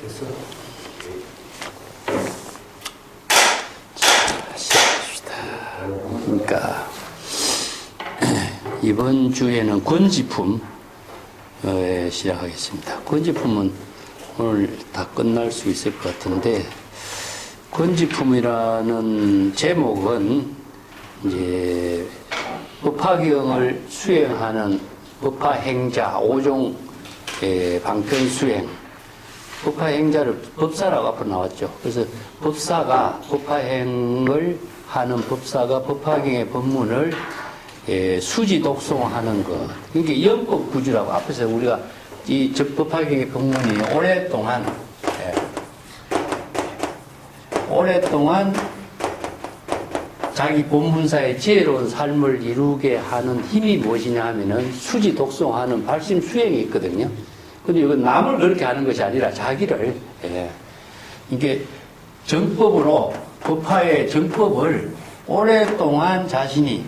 됐어? 자, 시작합시다. 그러니까 이번 주에는 권지품 시작하겠습니다. 권지품은 오늘 다 끝날 수 있을 것 같은데, 권지품이라는 제목은 이제 법화경을 수행하는 법화행자 5종 방편 수행, 법화행자를 법사라고 앞으로 나왔죠. 그래서 법사가 법화행을 하는 법사가 법화경의 법문을 수지 독송하는 것. 그러니까 연법 구주라고 앞에서 우리가 이 법화경의 법문이 오랫동안 자기 본문사의 지혜로운 삶을 이루게 하는 힘이 무엇이냐 하면은 수지 독송하는 발심 수행이 있거든요. 근데 이건 남을 그렇게 하는 것이 아니라 자기를, 이게 정법으로, 법화의 정법을 오랫동안 자신이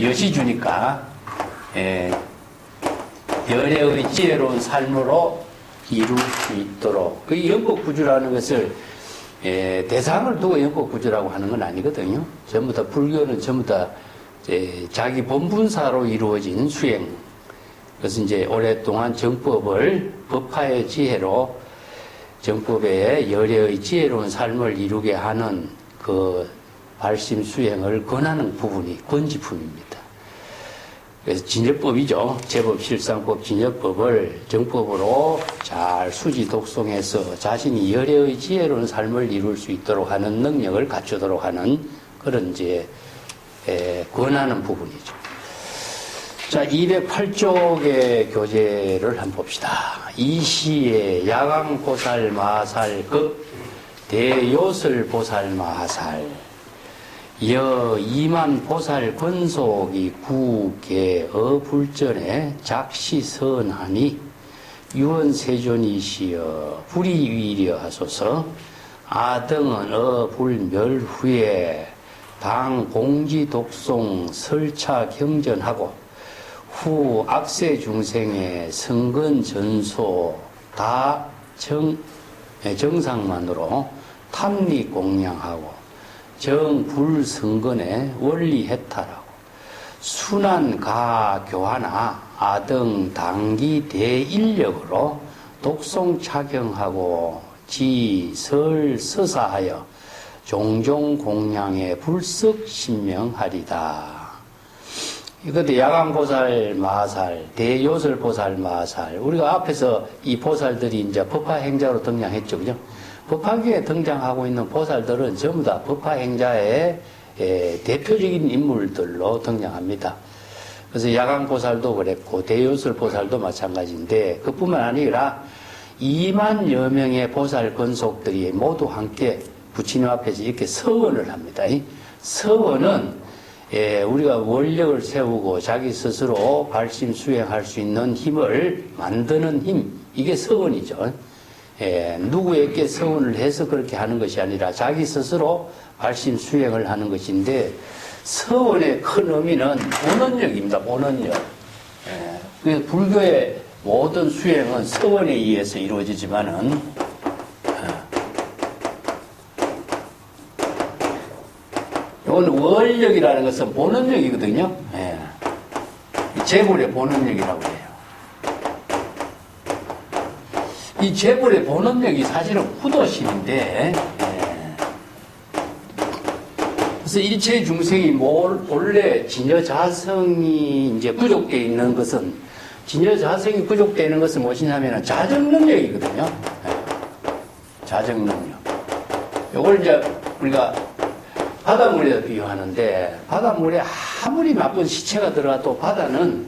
여시 주니까, 열애의 지혜로운 삶으로 이룰 수 있도록. 그 연법구주라는 것을 대상을 두고 연법구주라고 하는 건 아니거든요. 전부 다 불교는 전부 다 자기 본분사로 이루어진 수행. 그래서 이제 오랫동안 정법을 법화의 지혜로 정법의 열애의 지혜로운 삶을 이루게 하는 그 발심 수행을 권하는 부분이 권지품입니다. 그래서 진여법이죠. 제법, 실상법, 진여법을 정법으로 잘 수지 독송해서 자신이 열애의 지혜로운 삶을 이룰 수 있도록 하는 능력을 갖추도록 하는 그런 이제 권하는 부분이죠. 자, 208쪽의 교재를 한번 봅시다. 이시의 야광보살 마살급 대요설보살 마살 여 이만보살 권속이 구개어 불전에 작시선하니 유언세존이시여 불이위려 하소서. 아등은 불멸 후에 당 공지 독송 설차 경전하고 후 악세 중생의 성근 전소 다 정상만으로 탐리 공양하고 정불성근의 원리 해탈하고 순한 가 교화나 아등 당기 대인력으로 독송 착용하고 지설 서사하여 종종 공양에 불석 신명하리다. 이것도 야광보살 마살, 대요설보살 마살. 우리가 앞에서 이 보살들이 이제 법화행자로 등장했죠. 그죠? 법화경에 등장하고 있는 보살들은 전부 다 법화행자의 대표적인 인물들로 등장합니다. 그래서 야광보살도 그랬고, 대요설보살도 마찬가지인데, 그뿐만 아니라 2만여 명의 보살 권속들이 모두 함께 부처님 앞에서 이렇게 서원을 합니다. 이 서원은 우리가 원력을 세우고 자기 스스로 발심 수행할 수 있는 힘을 만드는 힘, 이게 서원이죠. 누구에게 서원을 해서 그렇게 하는 것이 아니라 자기 스스로 발심 수행을 하는 것인데, 서원의 큰 의미는 본원력입니다. 본원력. 그래서 불교의 모든 수행은 서원에 의해서 이루어지지만은 이건 원력이라는 것은 본원력이거든요. 재불의 본원력이라고 해요. 이 재불의 본원력이 사실은 후도심인데, 그래서 일체 중생이 본래 진여자성이 이제 부족되어 있는 것은, 진여자성이 부족되어 있는 것은 무엇이냐면 자정능력이거든요. 자정능력. 요걸 이제 우리가 바닷물에다 비유하는데, 바닷물에 아무리 나쁜 시체가 들어가도 바다는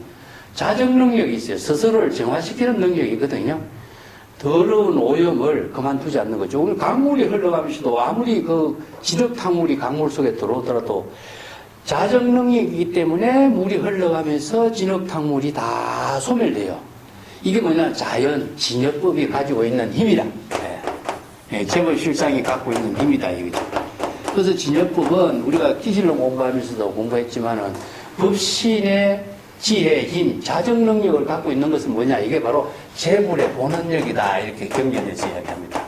자정 능력이 있어요. 스스로를 정화시키는 능력이거든요. 더러운 오염을 그만두지 않는 거죠. 오늘 강물이 흘러가면서도 아무리 그 진흙탕물이 강물 속에 들어오더라도 자정 능력이기 때문에 물이 흘러가면서 진흙탕물이 다 소멸돼요. 이게 뭐냐? 자연, 진여법이 가지고 있는 힘이다. 제법 실상이 갖고 있는 힘이다, 이거죠. 그래서 진여법은 우리가 기실론 공부하면서도 공부했지만은 법신의 지혜, 힘, 자정 능력을 갖고 있는 것은 뭐냐? 이게 바로 재불의 본원력이다. 이렇게 경전에서 이야기합니다.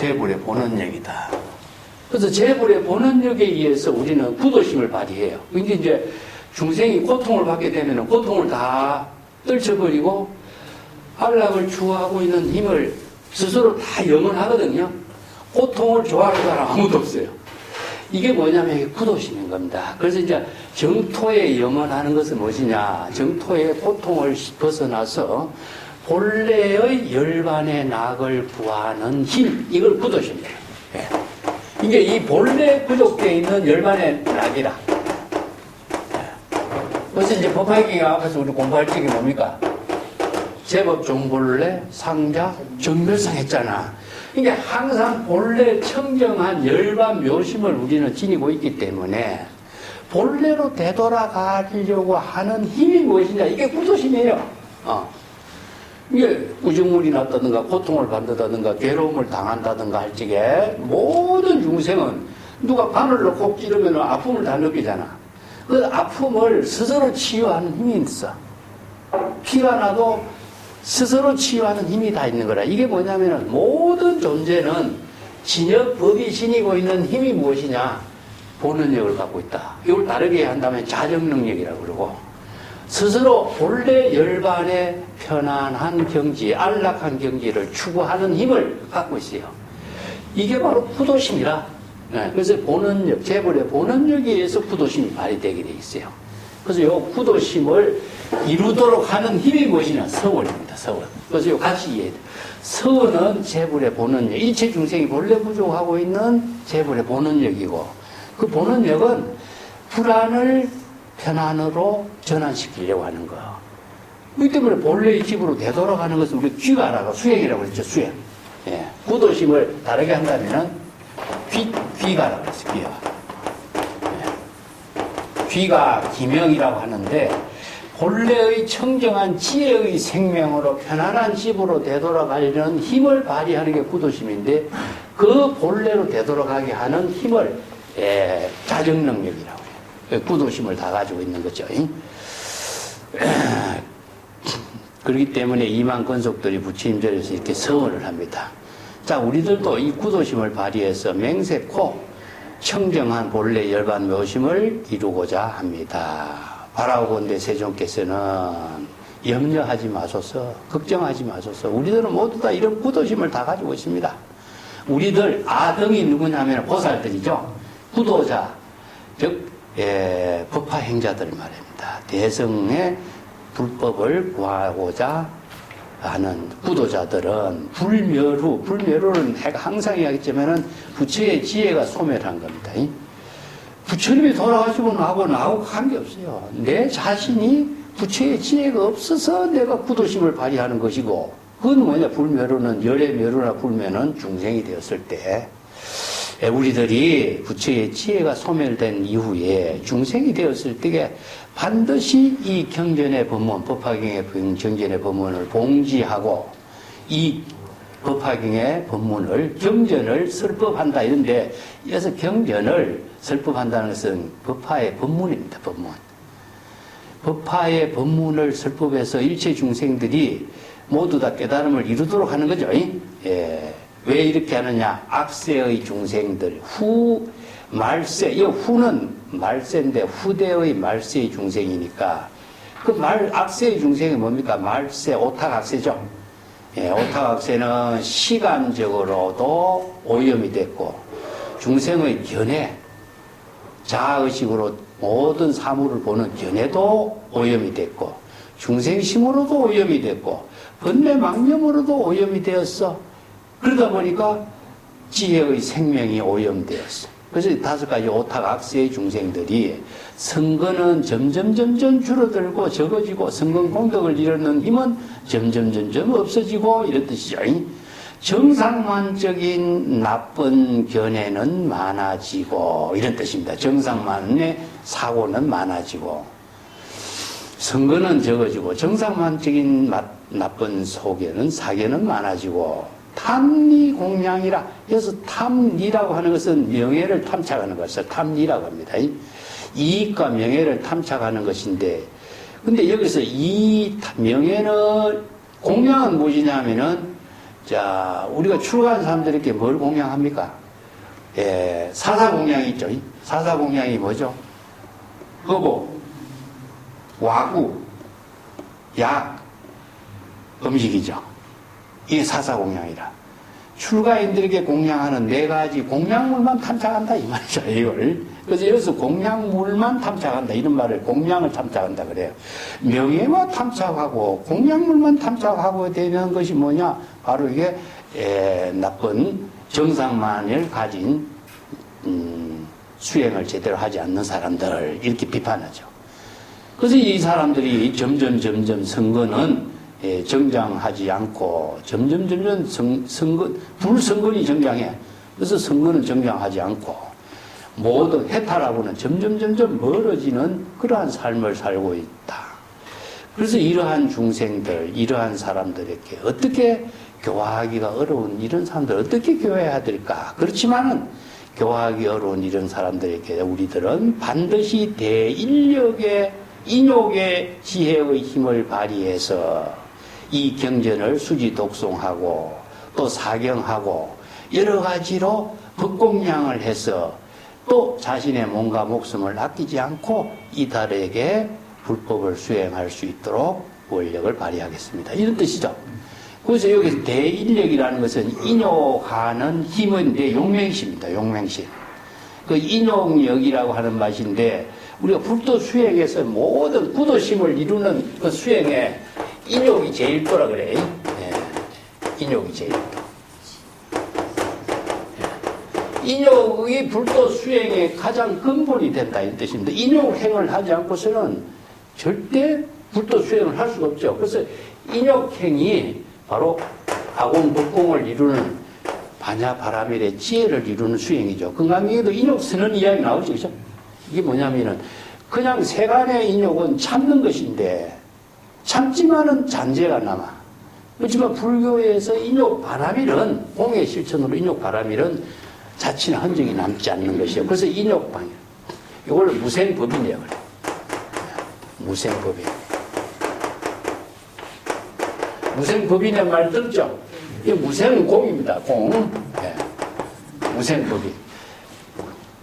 재불의 본원력이다. 그래서 재불의 본원력에 의해서 우리는 구도심을 발휘해요. 그러니까 이제 중생이 고통을 받게 되면 고통을 다 떨쳐버리고 안락을 추구하고 있는 힘을 스스로 다 염원하거든요. 고통을 좋아하는 사람 아무도 없어요. 이게 뭐냐면 이게 구도심인 겁니다. 그래서 이제 정토에 염원하는 것은 무엇이냐? 정토의 고통을 벗어나서 본래의 열반의 낙을 구하는 힘, 이걸 구도심이에요. 예. 이게 이 본래 부족되어 있는 열반의 낙이라. 예. 그래서 이제 법화기가 앞에서 우리 공부할 적이 뭡니까? 제법 종본래, 상자, 정멸상 했잖아. 이게 항상 본래 청정한 열반 묘심을 우리는 지니고 있기 때문에 본래로 되돌아가려고 하는 힘이 무엇이냐? 이게 구도심이에요. 이게 우정물이 났다든가 고통을 받는다든가 괴로움을 당한다든가 할 적에 모든 중생은 누가 바늘로 콕 찌르면 아픔을 다 느끼잖아. 그 아픔을 스스로 치유하는 힘이 있어. 피가 나도 스스로 치유하는 힘이 다 있는 거라. 이게 뭐냐면은 모든 존재는 진역 법이 지니고 있는 힘이 무엇이냐? 본원력을 갖고 있다. 이걸 다르게 한다면 자정능력이라고 그러고, 스스로 본래 열반의 편안한 경지, 안락한 경지를 추구하는 힘을 갖고 있어요. 이게 바로 구도심이라. 그래서 본원력, 재벌의 본원력에 의해서 구도심이 발휘되게 돼 있어요. 그래서 이 구도심을 이루도록 하는 힘이 무엇이냐? 서원입니다. 서원. 그래서 이 같이 이해해야 돼요. 서원은 재불의 본원력, 일체 중생이 본래 부족하고 있는 재불의 본원력이고, 그 본원력은 불안을 편안으로 전환시키려고 하는 거. 그렇기 때문에 본래의 집으로 되돌아가는 것을 우리 귀가라고 수행이라고 했죠. 수행. 예. 구도심을 다르게 한다면은 귀가라고 했어요. 귀가. 예. 귀가 기명이라고 하는데, 본래의 청정한 지혜의 생명으로 편안한 집으로 되돌아가려는 힘을 발휘하는 게 구도심인데, 그 본래로 되돌아가게 하는 힘을 자정능력이라고 해요. 구도심을 다 가지고 있는 거죠. 그렇기 때문에 이만 건속들이 부처님절에서 이렇게 서원을 합니다. 자, 우리들도 이 구도심을 발휘해서 맹세코 청정한 본래 열반 묘심을 이루고자 합니다. 바라오건대 세종께서는 염려하지 마소서, 걱정하지 마소서. 우리들은 모두 다 이런 구도심을 다 가지고 있습니다. 우리들 아등이 누구냐면 보살들이죠. 구도자, 즉 법화 행자들 말입니다. 대성의 불법을 구하고자 하는 구도자들은 불멸후는 내가 항상 이야기했지만은 부처의 지혜가 소멸한 겁니다. 부처님이 돌아가시고 나하고 관계없어요. 내 자신이 부처의 지혜가 없어서 내가 구도심을 발휘하는 것이고, 그건 뭐냐? 불멸후는 열의 멸후나 불멸은 중생이 되었을 때, 우리들이 부처의 지혜가 소멸된 이후에 중생이 되었을 때에 반드시 이 경전의 법문, 법화경의 경전의 법문을 봉지하고 이 법화경의 법문을, 경전을 설법한다 이런데, 그래서 경전을 설법한다는 것은 법화의 법문입니다. 법문. 법화의 법문을 설법해서 일체 중생들이 모두 다 깨달음을 이루도록 하는 거죠. 예. 왜 이렇게 하느냐? 악세의 중생들, 말세, 이 후는 말세인데 후대의 말세의 중생이니까, 그 악세의 중생이 뭡니까? 말세, 오탁악세죠. 예, 오탁악세는 시간적으로도 오염이 됐고, 중생의 견해, 자아의식으로 모든 사물을 보는 견해도 오염이 됐고, 중생심으로도 오염이 됐고, 번뇌망념으로도 오염이 되었어. 그러다 보니까 지혜의 생명이 오염되었어. 그래서 5가지 오탁악세의 중생들이 선거는 점점 줄어들고 적어지고, 선거 공덕을 이루는 힘은 점점 없어지고, 이런 뜻이죠. 정상만적인 나쁜 견해는 많아지고, 이런 뜻입니다. 정상만의 사고는 많아지고, 선거는 적어지고, 정상만적인 나쁜 소견은 사견은 많아지고, 탐리 공양이라 해서, 탐리라고 하는 것은 명예를 탐착하는 것을 탐리라고 합니다. 이익과 명예를 탐착하는 것인데, 근데 여기서 이 명예는, 공양은 무엇이냐면은 자, 우리가 출가한 사람들에게 뭘 공양합니까? 예, 사사공양이 있죠. 사사공양이 뭐죠? 허복, 와구, 약, 음식이죠. 이게 사사공양이라. 출가인들에게 공양하는 4가지 공양물만 탐착한다 이 말이죠. 이걸. 그래서 여기서 공양물만 탐착한다 이런 말을 공양을 탐착한다 그래요. 명예와 탐착하고 공양물만 탐착하고 되는 것이 뭐냐? 바로 이게 나쁜 정상만을 가진 수행을 제대로 하지 않는 사람들을 이렇게 비판하죠. 그래서 이 사람들이 점점 선거는 정장하지 않고 점점 불선거니 정장해. 그래서 선거는 정장하지 않고 모든 해탈하고는 점점 멀어지는 그러한 삶을 살고 있다. 그래서 이러한 중생들, 이러한 사람들에게 어떻게 교화하기가 어려운 이런 사람들 어떻게 교화해야 될까? 그렇지만은 교화하기 어려운 이런 사람들에게 우리들은 반드시 대인력의 인욕의 지혜의 힘을 발휘해서 이 경전을 수지 독송하고 또 사경하고 여러 가지로 법공양을 해서 또 자신의 몸과 목숨을 아끼지 않고 이달에게 불법을 수행할 수 있도록 원력을 발휘하겠습니다. 이런 뜻이죠. 그래서 여기서 대인력이라는 것은 인욕하는 힘인데 용맹시입니다. 용맹시. 그 인욕력이라고 하는 맛인데 우리가 불도 수행에서 모든 구도심을 이루는 그 수행에 인욕이 제일 또라 그래. 인욕이 제일 또. 인욕이 불도 수행의 가장 근본이 된다 이 뜻입니다. 인욕행을 하지 않고서는 절대 불도 수행을 할 수가 없죠. 그래서 인욕행이 바로 아공 법공을 이루는 반야바라밀의 지혜를 이루는 수행이죠. 건강경에도 인욕 쓰는 이야기 나오죠. 그죠? 이게 뭐냐면은 그냥 세간의 인욕은 참는 것인데 참지만은 잔재가 남아. 그렇지만 불교에서 인욕 바라밀은 공의 실천으로 인욕 바라밀은 자칫 흔적이 남지 않는 것이에요. 그래서 인욕방이에요. 이걸 무생법이라고 그래요. 무생법이에요. 무생법이란 말 들었죠? 이게 무생공입니다. 공. 네. 무생법이.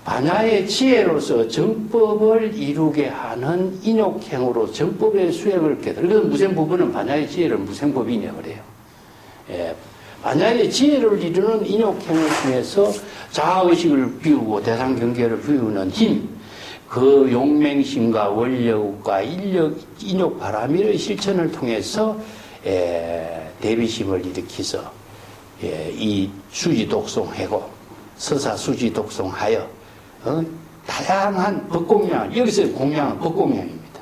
반야의 지혜로서 정법을 이루게 하는 인욕행으로 정법의 수행을 깨달아. 그래서 무생법은 반야의 지혜를 무생법이냐 그래요. 예. 반야의 지혜를 이루는 인욕행을 통해서 자아의식을 비우고 대상경계를 비우는 힘, 그 용맹심과 원력과 인욕 바라밀의 실천을 통해서 대비심을 일으켜서 이 수지 독송하고 서사 수지 독송하여 다양한 법공양, 여기서 공양은 법공양입니다.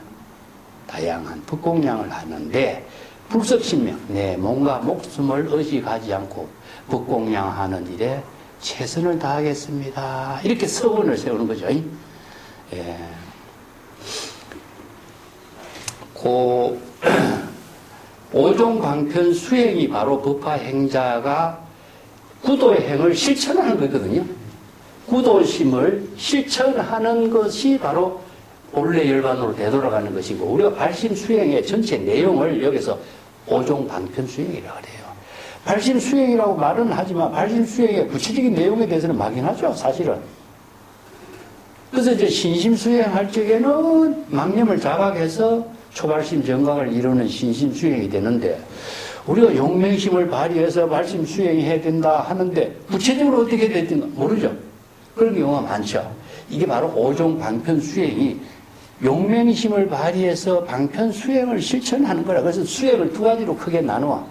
다양한 법공양을 하는데 불석신명, 내 몸과 목숨을 의식하지 않고 법공양하는 일에 최선을 다하겠습니다. 이렇게 서원을 세우는 거죠. 그 오종광편 수행이 바로 법화행자가 구도행을 실천하는 거거든요. 구도심을 실천하는 것이 바로 본래 열반으로 되돌아가는 것이고 우리가 발심수행의 전체 내용을 여기서 오종방편수행이라고 해요. 발심수행이라고 말은 하지만 발심수행의 구체적인 내용에 대해서는 막연하죠. 사실은. 그래서 이제 신심수행할 적에는 망념을 자각해서 초발심 정각을 이루는 신심수행이 되는데 우리가 용맹심을 발휘해서 발심수행해야 된다 하는데 구체적으로 어떻게 해야 될지 모르죠. 그런 경우가 많죠. 이게 바로 오종 방편 수행이 용맹심을 발휘해서 방편 수행을 실천하는 거라. 그래서 수행을 2가지로 크게 나누어.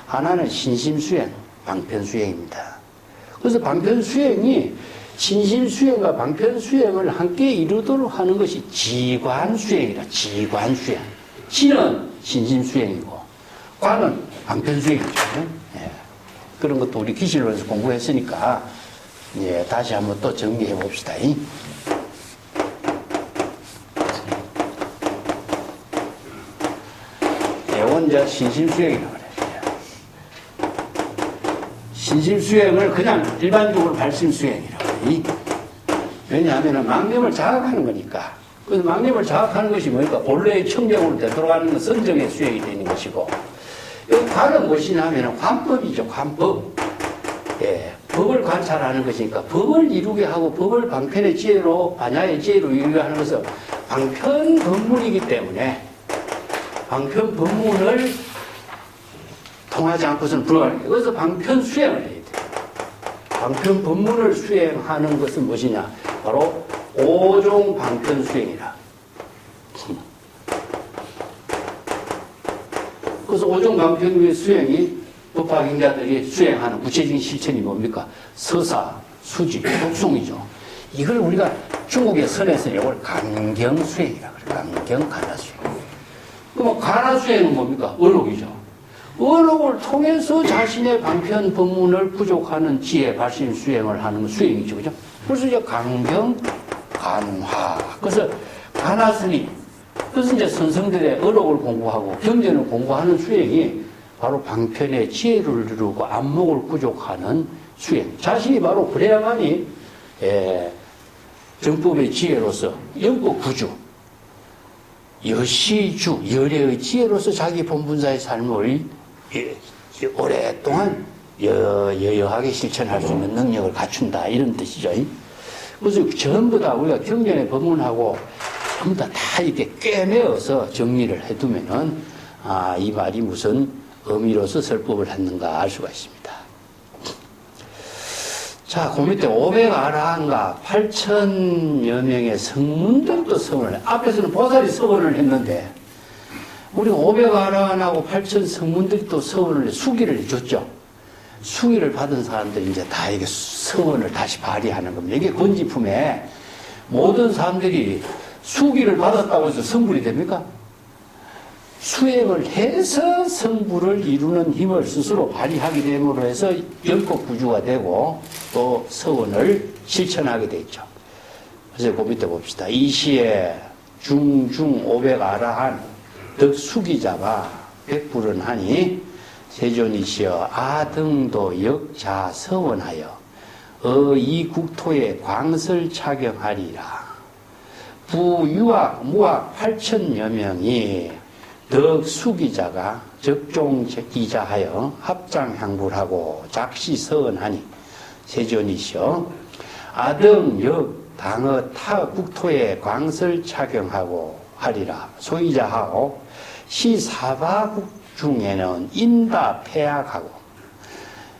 하나는 신심 수행, 방편 수행입니다. 그래서 방편 수행이 신심 수행과 방편 수행을 함께 이루도록 하는 것이 지관 수행이다. 지관 수행. 신은 신심 수행이고 관은 방편 수행이죠. 예. 그런 것도 우리 기실론에서 공부했으니까 예, 다시 한번 또 정리해 봅시다. 예원자 신심수행이라고 그래요. 신심수행을 그냥 일반적으로 발심수행이라고 해요. 왜냐하면 망념을 자각하는 거니까. 그래서 망념을 자각하는 것이 뭐니까 본래의 청정으로 되돌아가는 건 선정의 수행이 되는 것이고 이 관은 무엇이냐 하면 관법이죠, 관법. 예, 법을 관찰하는 것이니까 법을 이루게 하고 법을 방편의 지혜로, 반야의 지혜로 이루게 하는 것은 방편 법문이기 때문에 방편 법문을 통하지 않고서는 불가능해요. 그래서 방편 수행을 해야 돼요. 방편 법문을 수행하는 것은 무엇이냐? 바로 오종 방편 수행이라. 그래서 오종 방편 수행이 법화경자들이 수행하는 구체적인 실천이 뭡니까? 서사, 수지, 독송이죠. 이걸 우리가 중국의 선에서 이걸 강경수행이라 그래요. 강경가나수행. 그럼 가나수행은 뭡니까? 어록이죠. 어록을 통해서 자신의 방편 법문을 부족하는 지혜, 발심 수행을 하는 수행이죠. 그죠? 그래서 이제 강경, 간화. 그래서 가나스님. 그래서 이제 선생들의 어록을 공부하고 경전을 공부하는 수행이 바로 방편의 지혜를 이루고 안목을 부족하는 수행. 자신이 바로 그래야만이 정법의 지혜로서 영법 구주, 여시주, 열애의 지혜로서 자기 본분사의 삶을 오랫동안 여여하게 실천할 수 있는 능력을 갖춘다. 이런 뜻이죠. 그래서 전부 다 우리가 경전의 법문하고 전부 다 이렇게 꿰매어서 정리를 해두면은, 이 말이 무슨 의미로서 설법을 했는가 알 수가 있습니다. 자, 그 밑에 500아라한과 8천여 명의 성문들도 서원을, 앞에서는 보살이 서원을 했는데, 우리 500아라한하고 8천 성문들이 또 서원을, 수기를 해줬죠. 수기를 받은 사람들이 이제 다 이게 서원을 다시 발휘하는 겁니다. 이게 건지품에 모든 사람들이 수기를 받았다고 해서 성불이 됩니까? 수행을 해서 성불을 이루는 힘을 스스로 발휘하게 됨으로 해서 영법 구주가 되고 또 서원을 실천하게 되죠. 그래서 그 밑에 봅시다. 이 시에 중중 500아라한 덕수기자가 백불은 하니 세존이시여 아등도 역자 서원하여 이 국토에 광설 착용하리라. 부유학 무학 8천여 명이 덕수기자가 적종이자하여 합장향불하고 작시서언하니 세존이시여 아등역 당어 타 국토에 광설 착용하고 하리라. 소이자하고 시사바국 중에는 인다 폐악하고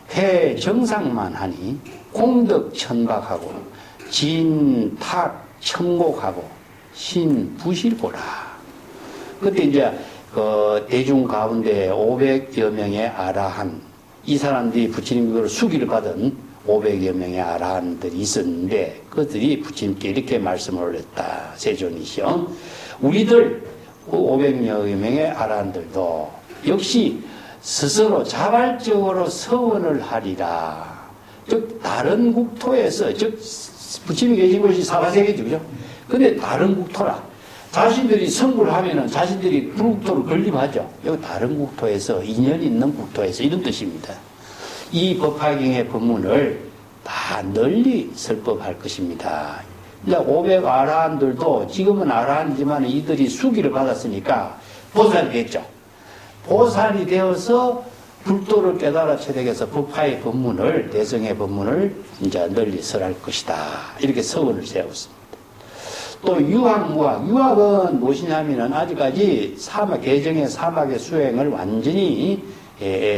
폐정상만 하니 공덕천박하고 진탁 천곡하고 신부실보라. 그때 이제 대중 가운데 500여 명의 아라한, 이 사람들이 부처님으로 수기를 받은 500여 명의 아라한들이 있었는데 그들이 부처님께 이렇게 말씀을 올렸다. 세존이시여 우리들 500여 명의 아라한들도 역시 스스로 자발적으로 서원을 하리라. 즉 다른 국토에서, 즉 부처님이 계신 곳이 사바세계죠. 그죠? 근데 다른 국토라. 자신들이 성불을 하면은 자신들이 불국토로 건립하죠. 여기 다른 국토에서, 인연 있는 국토에서, 이런 뜻입니다. 이 법화경의 법문을 다 널리 설법할 것입니다. 이제 500아라한들도 지금은 아라한이지만 이들이 수기를 받았으니까 보살이 됐죠. 보살이 되어서 불도를 깨달아 체득해서 법화의 법문을, 대성의 법문을 이제 널리 설할 것이다. 이렇게 서원을 세웠습니다. 또 유학, 무학. 유학은 무엇이냐면은 아직까지 개정의 사막의 수행을 완전히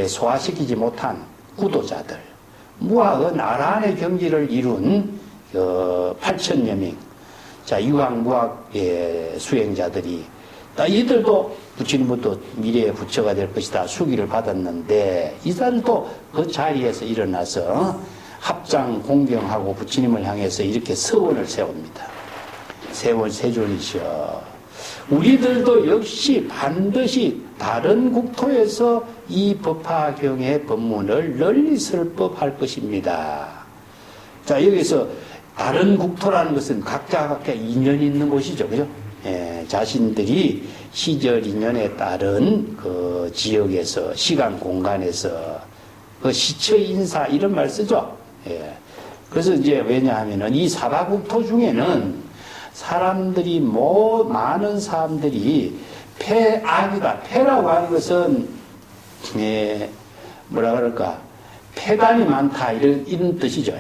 소화시키지 못한 구도자들. 무학은 아라한의 경지를 이룬 8천여 명. 자, 유학, 무학의 수행자들이, 이들도 부처님부터 미래의 부처가 될 것이다. 수기를 받았는데, 이들도 그 자리에서 일어나서 합장 공경하고 부처님을 향해서 이렇게 서원을 세웁니다. 세존이시여 우리들도 역시 반드시 다른 국토에서 이 법화경의 법문을 널리 설법할 것입니다. 자, 여기서 다른 국토라는 것은 각자 인연이 있는 곳이죠. 그죠? 자신들이 시절 인연에 따른 그 지역에서, 시간 공간에서, 그 시처인사 이런 말 쓰죠. 그래서 이제 왜냐하면은 이 사바국토 중에는 사람들이 많은 사람들이 폐악이다. 폐라고 하는 것은 뭐라 그럴까, 폐단이 많다, 이런 뜻이죠.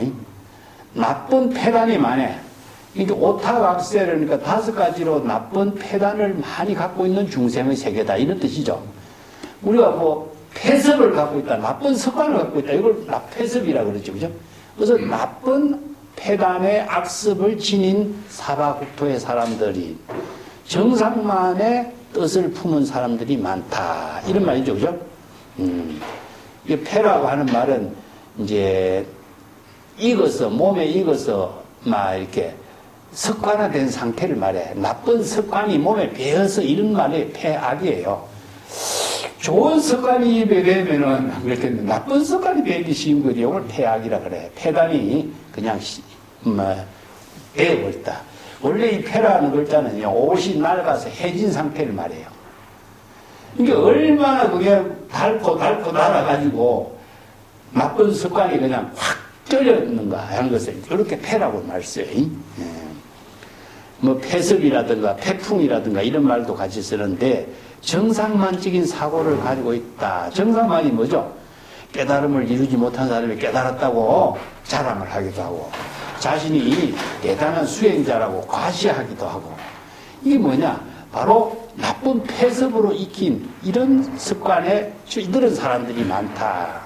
나쁜 폐단이 많아. 이게 오타각세, 그러니까 5가지로 나쁜 폐단을 많이 갖고 있는 중생의 세계다, 이런 뜻이죠. 우리가 뭐 폐습을 갖고 있다, 나쁜 습관을 갖고 있다, 이걸 폐습이라고 그러죠. 그죠? 그래서 나쁜 폐단의 악습을 지닌 사바국토의 사람들이 정상만의 뜻을 품은 사람들이 많다, 이런 말이죠. 그죠? 이 폐라고 하는 말은 이제 익어서, 몸에 익어서 막 이렇게 습관화된 상태를 말해. 나쁜 습관이 몸에 배어서 이런 말이 폐악이에요. 좋은 습관이 입에 배면은 그렇게 나쁜 습관이 배기 쉬운 거지. 이걸 폐악이라 그래. 폐단이 그냥 배어버렸다. 원래 이 폐라는 글자는요, 옷이 낡아서 해진 상태를 말해요. 이게 얼마나 그게 닳고 닳아가지고 나쁜 습관이 그냥 확 쪄렸는가 하는 것을 이렇게 폐라고 말써요. 뭐 폐습이라든가 폐풍이라든가 이런 말도 같이 쓰는데, 정상만적인 사고를 가지고 있다. 정상만이 뭐죠? 깨달음을 이루지 못한 사람이 깨달았다고 자랑을 하기도 하고, 자신이 대단한 수행자라고 과시하기도 하고, 이게 뭐냐? 바로 나쁜 폐습으로 익힌 이런 습관에 이런 사람들이 많다.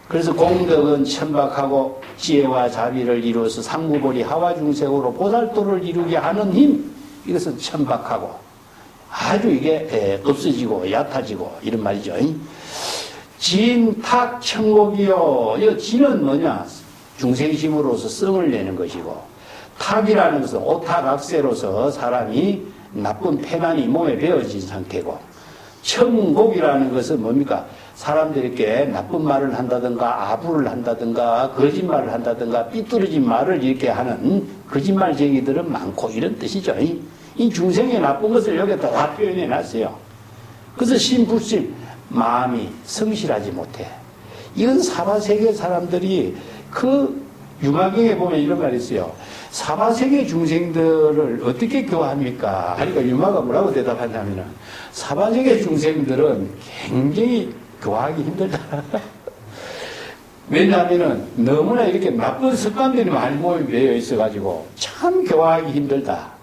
그래서 공덕은 천박하고 지혜와 자비를 이루어서 상무보리 하와중생으로 보살도를 이루게 하는 힘, 이것은 천박하고 아주 이게 없어지고 얕아지고 이런 말이죠. 진탁 천곡이요. 이 진은 뭐냐? 중생심으로서 성을 내는 것이고, 탁이라는 것은 오탁악세로서 사람이 나쁜 폐단이 몸에 배어진 상태고, 천곡이라는 것은 뭡니까? 사람들에게 나쁜 말을 한다든가 아부를 한다든가 거짓말을 한다든가 삐뚤어진 말을 이렇게 하는 거짓말쟁이들은 많고, 이런 뜻이죠. 이 중생의 나쁜 것을 여기다 다 표현해 놨어요. 그래서 신불심, 마음이 성실하지 못해. 이건 사바세계 사람들이, 그 유마경에 보면 이런 말이 있어요. 사바세계 중생들을 어떻게 교화합니까? 하니까 유마가 뭐라고 대답하냐면은, 사바세계 중생들은 굉장히 교화하기 힘들다. 왜냐하면은 너무나 이렇게 나쁜 습관들이 많이 몸에 배어 있어가지고 참 교화하기 힘들다.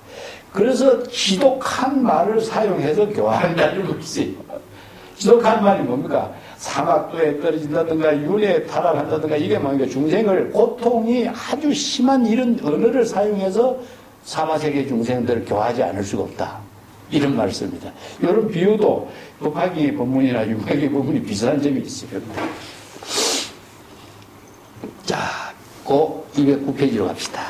그래서 지독한 말을 사용해서 교화한다는 것이, 지독한 말이 뭡니까? 사막도에 떨어진다든가 윤회에 타락한다든가, 이게 뭡니까? 중생을, 고통이 아주 심한 이런 언어를 사용해서 사바세계 중생들을 교화하지 않을 수가 없다, 이런 말씀입니다. 이런 비유도 법화기 법문이나 윤화기 법문이 비슷한 점이 있어요. 자, 그 209페이지로 갑시다.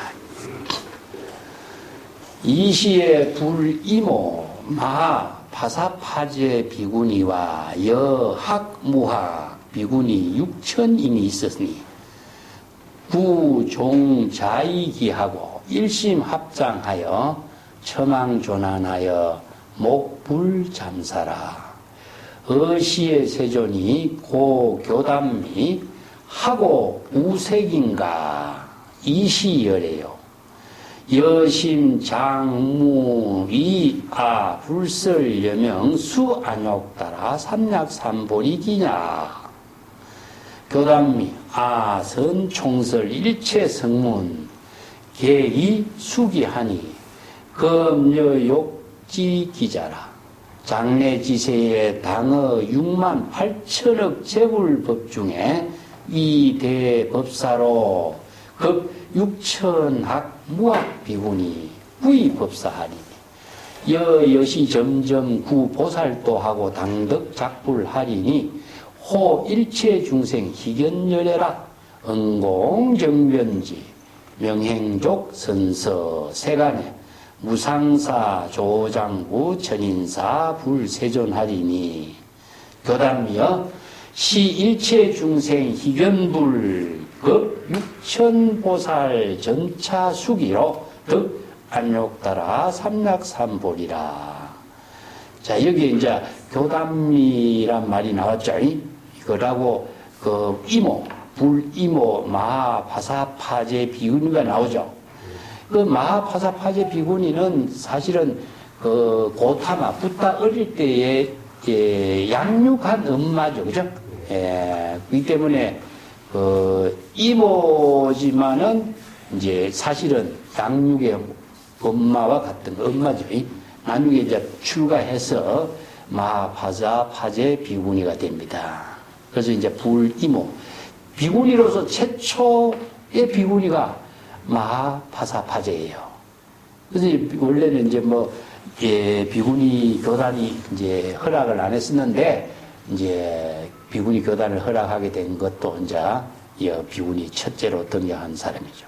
이시의 불이모 마 파사파제 비구니와 여학무학 비구니 6천인이 있었으니 구종자이기하고 일심합장하여 처망조난하여 목불잠사라. 어시의 세존이 고교담미 하고 우색인가 이시열에요. 여심장무이아 불설여명 수안욕따라 삼약삼보리기냐. 교담미 아선총설 일체성문 개이 수기하니 검여욕지기자라. 장래지세의 당어 6만 8천억 재불법 중에 이 대법사로 급 6천학 무학비구니 구이법사하리니 여여시 점점 구보살도하고 당덕작불하리니 호 일체중생 희견열애라. 응공정변지 명행족 선서 세간에 무상사 조장부 천인사 불세존하리니. 교담이여 시 일체중생 희견불 급 육천보살 전차 수기로 득 안욕따라 삼약삼보리라. 자, 여기 이제 교담이란 말이 나왔죠. 이거라고 그 이모, 불이모, 마하파사파제 비구니가 나오죠. 그 마하파사파제 비구니는 사실은 그 고타마, 붓다 어릴 때에 양육한 엄마죠, 그죠? 그렇기 때문에 이모지만은 이제 사실은 양육의 엄마와 같은 엄마죠. 나중에 이제 출가해서 마하파사 파제 비구니가 됩니다. 그래서 이제 불이모 비구니로서 최초의 비구니가 마하파사 파제예요. 그래서 원래는 이제 비구니 교단이 이제 허락을 안 했었는데, 이제 비구니 교단을 허락하게 된 것도 이제 비구니 첫째로 등장한 사람이죠.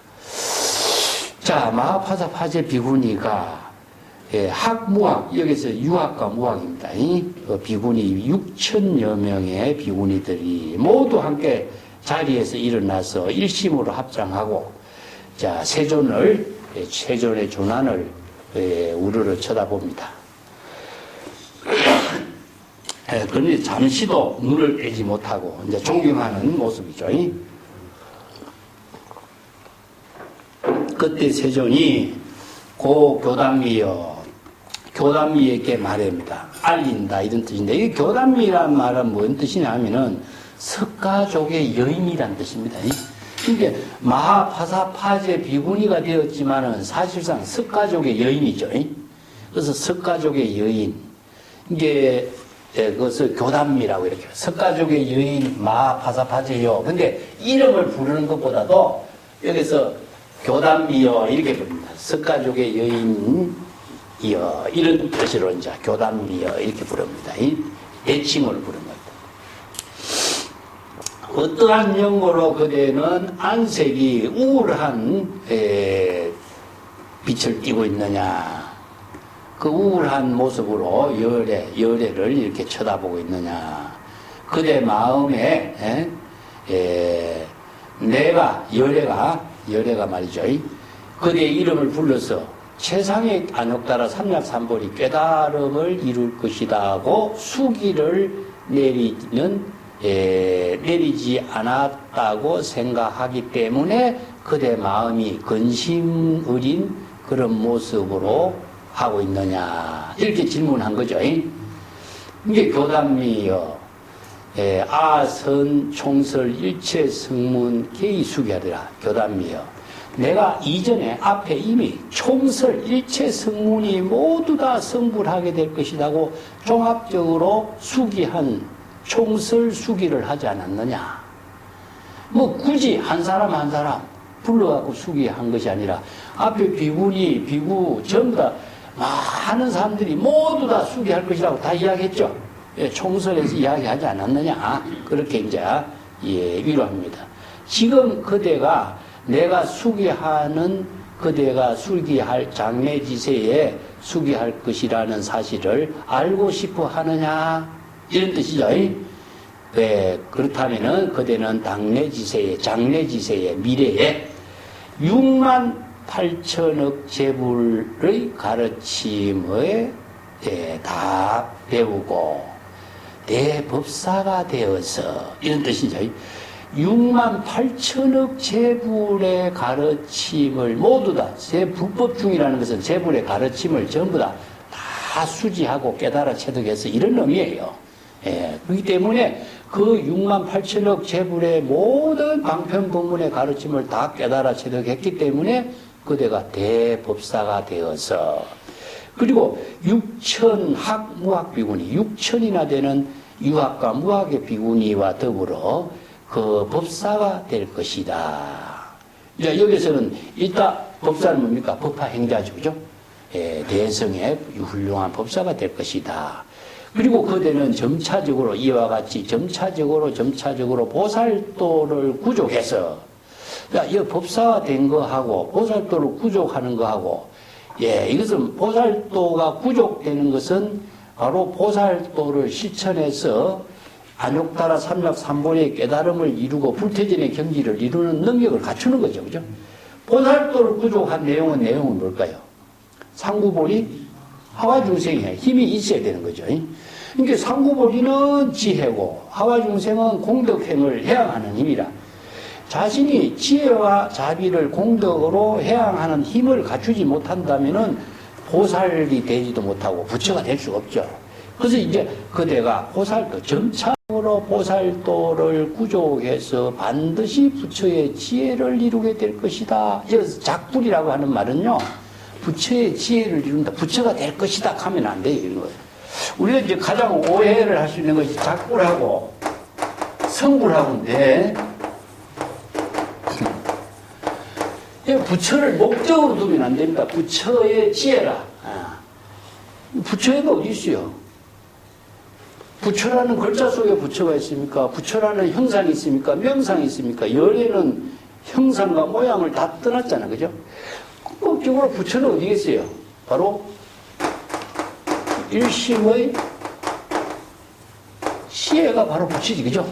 자, 마하파사 파제 비구니가 학무학, 여기서 유학과 무학입니다. 비구니 6천여 명의 비구니들이 모두 함께 자리에서 일어나서 일심으로 합장하고, 자, 세존의 조난을 우르르 쳐다봅니다. 그런데 잠시도 눈을 떼지 못하고 이제 존경하는 모습이죠. 그때 세존이 고 교단미여, 교단미에게 말합니다. 알린다 이런 뜻인데, 이 교단미란 말은 무슨 뜻이냐 하면은 석가족의 여인이란 뜻입니다. 그러니까 마하파사 파제 비구니가 되었지만은 사실상 석가족의 여인이죠. 그래서 석가족의 여인, 이게 그것을 교단미라고 이렇게 석가족의 여인 마하파사 파제요. 근데 이름을 부르는 것보다도 여기서 교단미여 이렇게 부릅니다. 석가족의 여인이여 이런 뜻으로 이제 교단미여 이렇게 부릅니다. 애칭을 부릅니다. 어떠한 연고로 그대는 안색이 우울한 빛을 띠고 있느냐, 그 우울한 모습으로 열애를 이렇게 쳐다보고 있느냐, 그대 마음에 내가 열애가 말이죠, 그대의 이름을 불러서 세상의 안욕따라 삼략삼벌이 깨달음을 이룰 것이다 하고 수기를 내리지 않았다고 생각하기 때문에 그대 마음이 근심 어린 그런 모습으로 하고 있느냐, 이렇게 질문한 거죠. 이게 교단미여 아선 총설 일체 성문 개의 수기하더라. 교단미여 내가 이전에 앞에 이미 총설 일체 성문이 모두 다 성불하게 될 것이라고 종합적으로 수기한 총설 수기를 하지 않았느냐. 굳이 한 사람 불러갖고 수기한 것이 아니라 앞에 비구 전부 다 많은 사람들이 모두 다 수기할 것이라고 다 이야기했죠. 총설에서 이야기하지 않았느냐. 그렇게 이제 위로합니다. 지금 그대가 내가 그대가 수기할 장래지세에 수기할 것이라는 사실을 알고 싶어 하느냐, 이런 뜻이죠. 그렇다면은 그대는 장래지세의 미래에 6만 8천억 재불의 가르침에 다 배우고 대법사가 되어서, 이런 뜻이죠. 6만 8천억 재불의 가르침을 모두 다, 불법 중이라는 것은 재불의 가르침을 전부 다 수지하고 깨달아 체득해서 이런 의미예요. 그렇기 때문에 그 6만 8천억 재불의 모든 방편법문의 가르침을 다 깨달아 체득했기 때문에 그대가 대법사가 되어서, 그리고 6천 학무학 비구니, 6천이나 되는 유학과 무학의 비구니와 더불어 그 법사가 될 것이다. 이제 여기서는 이따 법사는 뭡니까? 법화 행자죠, 그죠? 대성의 훌륭한 법사가 될 것이다. 그리고 그대는 점차적으로 이와 같이 점차적으로 보살도를 구족해서, 이 법사가 된 거하고 보살도를 구족하는 거하고, 이것은 보살도가 구족되는 것은 바로 보살도를 실천해서 안욕따라 삼략삼본의 깨달음을 이루고 불태전의 경지를 이루는 능력을 갖추는 거죠, 그죠? 보살도를 구족한 내용은 뭘까요? 상구보리 하와중생에 힘이 있어야 되는 거죠. 그러니까 상구보리는 지혜고 하와중생은 공덕행을 해양하는 힘이라, 자신이 지혜와 자비를 공덕으로 해양하는 힘을 갖추지 못한다면은 보살이 되지도 못하고 부처가 될 수가 없죠. 그래서 이제 그대가 보살도 점차적으로 보살도를 구족해서 반드시 부처의 지혜를 이루게 될 것이다. 여기서 작불이라고 하는 말은요, 부처의 지혜를 이룬다, 부처가 될 것이다 하면 안 돼요, 이런 거예요. 우리가 이제 가장 오해를 할 수 있는 것이 작불하고 성불하고인데, 부처를 목적으로 두면 안 됩니다. 부처의 지혜라. 부처가 어디 있어요? 부처라는 글자 속에 부처가 있습니까? 부처라는 형상이 있습니까? 명상이 있습니까? 열애는 형상과 모양을 다 떠났잖아, 그죠? 궁극적으로 부처는 어디 있어요? 바로 일심의 지혜가 바로 부처지, 그죠?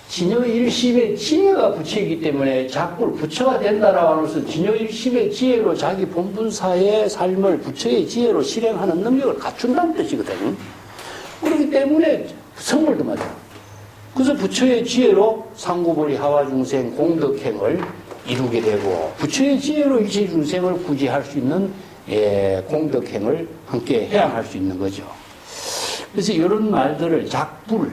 진여 일심의 지혜가 부처이기 때문에 자꾸 부처가 된다라고 하면서 진여 일심의 지혜로 자기 본분사의 삶을 부처의 지혜로 실행하는 능력을 갖춘다는 뜻이거든. 그렇기 때문에 성불도 맞아요. 그래서 부처의 지혜로 상구보리 하와중생 공덕행을 이루게 되고, 부처의 지혜로 일체 중생을 구제할 수 있는 공덕행을 함께 해양할 수 있는 거죠. 그래서 이런 말들을 작불,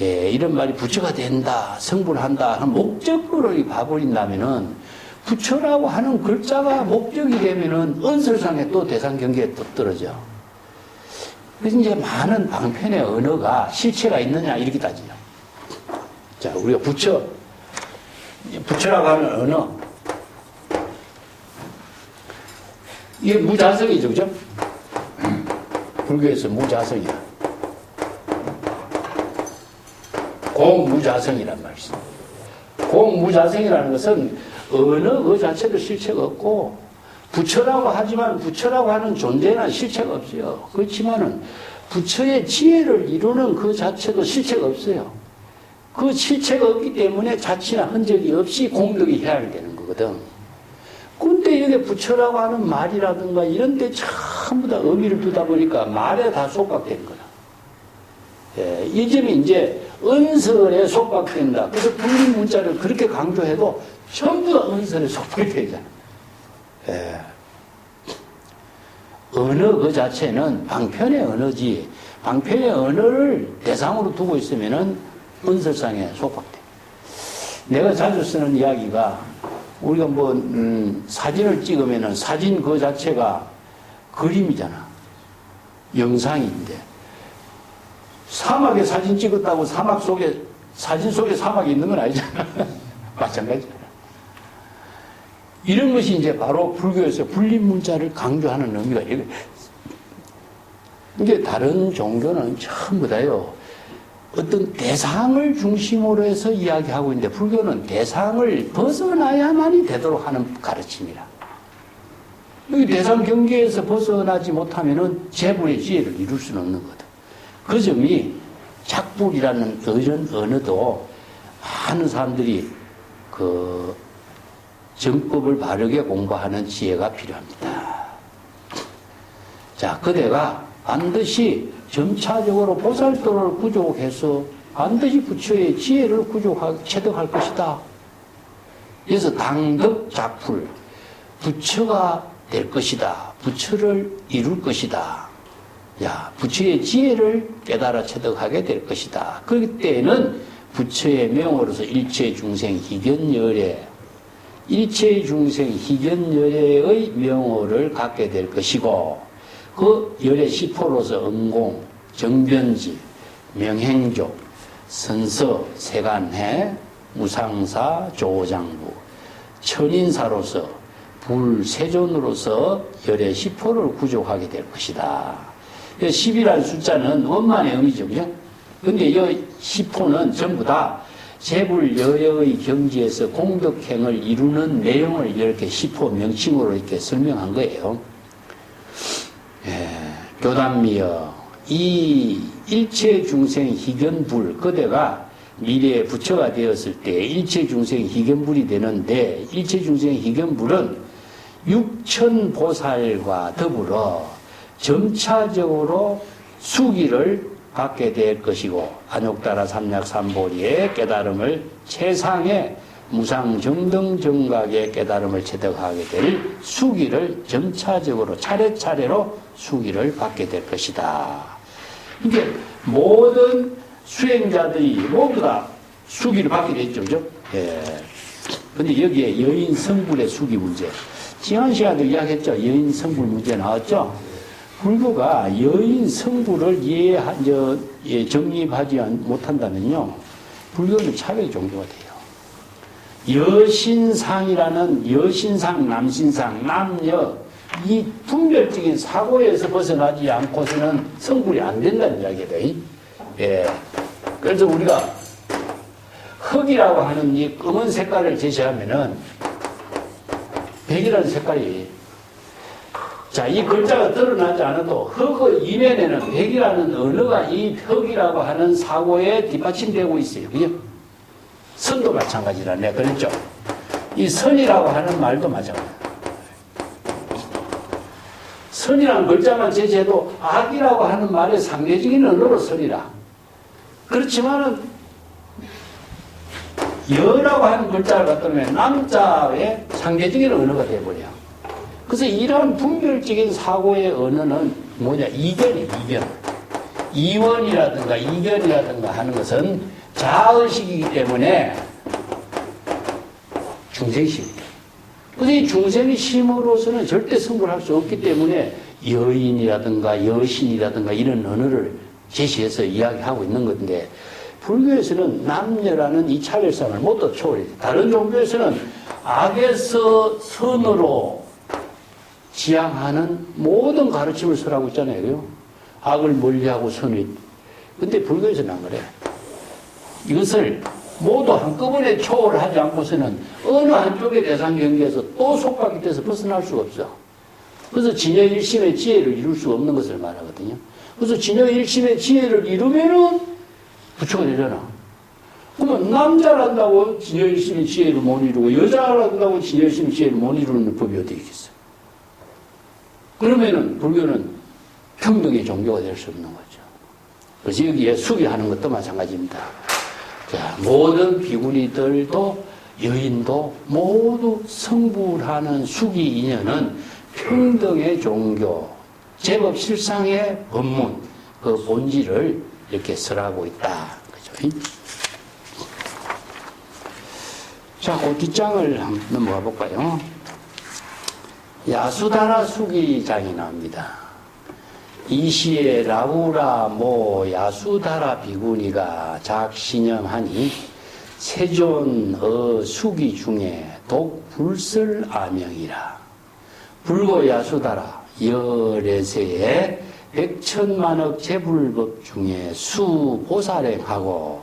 이런 말이 부처가 된다, 성불한다 하는 목적으로 봐버린다면은, 부처라고 하는 글자가 목적이 되면은 언설상에 또 대상 경계에 또 떨어져. 그래서 이제 많은 방편의 언어가 실체가 있느냐 이렇게 따지죠. 자, 우리가 부처라고 하는 언어, 이게 무자성이죠, 그죠? 불교에서 무자성이야. 공무자성이란 말이 있습니다. 공무자성이라는 것은 언어 그 자체도 실체가 없고, 부처라고 하지만 부처라고 하는 존재는 실체가 없어요. 그렇지만은 부처의 지혜를 이루는 그 자체도 실체가 없어요. 그 실체가 없기 때문에 자취나 흔적이 없이 공덕이 해야 되는 거거든. 근데 여기 부처라고 하는 말이라든가 이런 데 전부 다 의미를 두다 보니까 말에 다 속박되는 거야. 이 점이 이제 은설에 속박된다. 그래서 불림 문자를 그렇게 강조해도 전부 다 은설에 속박이 되잖아. 언어 그 자체는 방편의 언어지, 방편의 언어를 대상으로 두고 있으면은 은설상에 속박돼. 내가 자주 쓰는 이야기가, 우리가 사진을 찍으면은 사진 그 자체가 그림이잖아. 영상인데. 사막에 사진 찍었다고 사진 속에 사막이 있는 건 아니잖아. 마찬가지잖아. 이런 것이 이제 바로 불교에서 불립문자를 강조하는 의미가 있어요. 이게 다른 종교는 전부 다요, 어떤 대상을 중심으로 해서 이야기하고 있는데, 불교는 대상을 벗어나야만이 되도록 하는 가르침이라. 여기 대상 경계에서 벗어나지 못하면은 재불의 지혜를 이룰 수는 없는 거다. 그 점이 작불이라는 이런 언어도 많은 사람들이 정법을 바르게 공부하는 지혜가 필요합니다. 자, 그대가 반드시 점차적으로 보살도를 구족해서 반드시 부처의 지혜를 체득할 것이다. 그래서 당덕 작불, 부처가 될 것이다. 부처를 이룰 것이다. 부처의 지혜를 깨달아 체득하게 될 것이다. 그때는 부처의 명으로서 일체중생 희견열애, 일체중생 희견열애의 명호를 갖게 될 것이고, 그 열애 시포로서 응공, 정변지, 명행조, 선서, 세간해, 무상사, 조장부, 천인사로서 불세존으로서 열애 시포를 구족하게 될 것이다. 10이라는 숫자는 원만의 의미죠, 그죠? 근데 이 시포는 전부 다 재불 여여의 경지에서 공덕행을 이루는 내용을 이렇게 시포 명칭으로 이렇게 설명한 거예요. 교단미여, 이 일체중생 희견불, 그대가 미래에 부처가 되었을 때 일체중생 희견불이 되는데, 일체중생 희견불은 육천보살과 더불어 점차적으로 수기를 갖게 될 것이고, 안욕따라 삼약삼보리의 깨달음을 최상의 무상정등정각의 깨달음을 체득하게 될 수기를 점차적으로 차례차례로 수기를 받게 될 것이다. 이게 모든 수행자들이 모두 다 수기를 받게 됐죠. 그죠? 예. 근데 여기에 여인 성불의 수기 문제. 지난 시간에 이야기했죠. 여인 성불 문제 나왔죠. 불교가 여인 성불을 정립하지 못한다면요. 불교는 차별 종교가 돼요. 여신상이라는 여신상, 남신상, 남녀 이 분별적인 사고에서 벗어나지 않고서는 성불이 안 된다는 이야기예요. 예. 그래서 우리가 흑이라고 하는 이 검은 색깔을 제시하면은 백이라는 색깔이 자, 이 글자가 드러나지 않아도 흑의 이면에는 백이라는 언어가 이 흑이라고 하는 사고에 뒷받침되고 있어요. 그죠? 선도 마찬가지라 내가 그랬죠. 이 선이라고 하는 말도 마찬가지야. 선이라는 글자만 제시해도 악이라고 하는 말의 상대적인 언어로 선이라. 그렇지만은 여라고 하는 글자를 갖다 놓으면 남자의 상대적인 언어가 되어버려. 그래서 이런 분별적인 사고의 언어는 뭐냐? 이견이에요, 이견. 이원이라든가 이견이라든가 하는 것은 자의식이기 때문에 중생심이에요. 그래서 이 중생의 심으로서는 절대 성불할 수 없기 때문에 여인이라든가 여신이라든가 이런 언어를 제시해서 이야기하고 있는 건데 불교에서는 남녀라는 이 차별성을 모두 초월해요. 다른 종교에서는 악에서 선으로 지향하는 모든 가르침을 설하고 있잖아요. 악을 멀리하고 선을. 근데 불교에서는 안 그래. 이것을 모두 한꺼번에 초월하지 않고서는 어느 한쪽의 대상 경계에서 또 속박이 돼서 벗어날 수가 없어. 그래서 진여일심의 지혜를 이룰 수 없는 것을 말하거든요. 그래서 진여일심의 지혜를 이루면은 부처가 되잖아. 그러면 남자란다고 진여일심의 지혜를 못 이루고 여자란다고 진여일심의 지혜를 못 이루는 법이 어디 있겠어? 그러면은 불교는 평등의 종교가 될 수 없는 거죠. 그래서 여기에 수기하는 것도 마찬가지입니다. 자, 모든 비구니들도 여인도 모두 성불하는 수기 인연은 평등의 종교, 제법 실상의 법문, 그 본질을 이렇게 설하고 있다. 그죠? 자, 그 뒷장을 한번 넘어가 볼까요? 야수다라 수기장이 나옵니다. 이 시에 라우라 모 야수다라 비구니가 작신염하니 세존의 수기 중에 독불설 아명이라. 불고 야수다라 열애세에 백천만억 재불법 중에 수보살행하고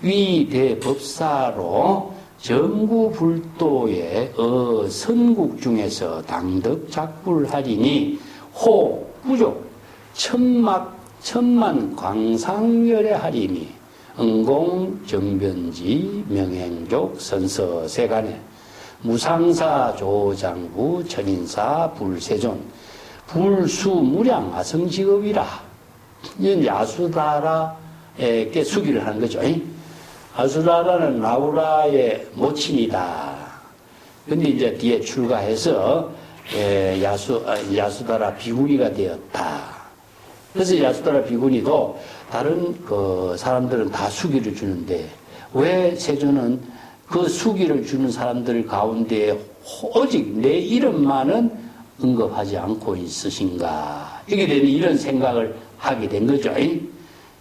위대법사로 정구불도의 선국 중에서 당덕작불하리니 호 부족 천만 광상열의 하리니 응공 정변지 명행족 선서세간에 무상사 조장부 천인사 불세존 불수무량 아성직업이라. 이건 야수다라에게 수기를 하는 거죠. 야수다라는 라우라의 모친이다. 근데 이제 뒤에 출가해서 야수다라 비구니가 되었다. 그래서 야수다라 비구니도 다른 그 사람들은 다 수기를 주는데 왜 세존은 그 수기를 주는 사람들 가운데 오직 내 이름만은 언급하지 않고 있으신가? 이게 되는 이런 생각을 하게 된 거죠.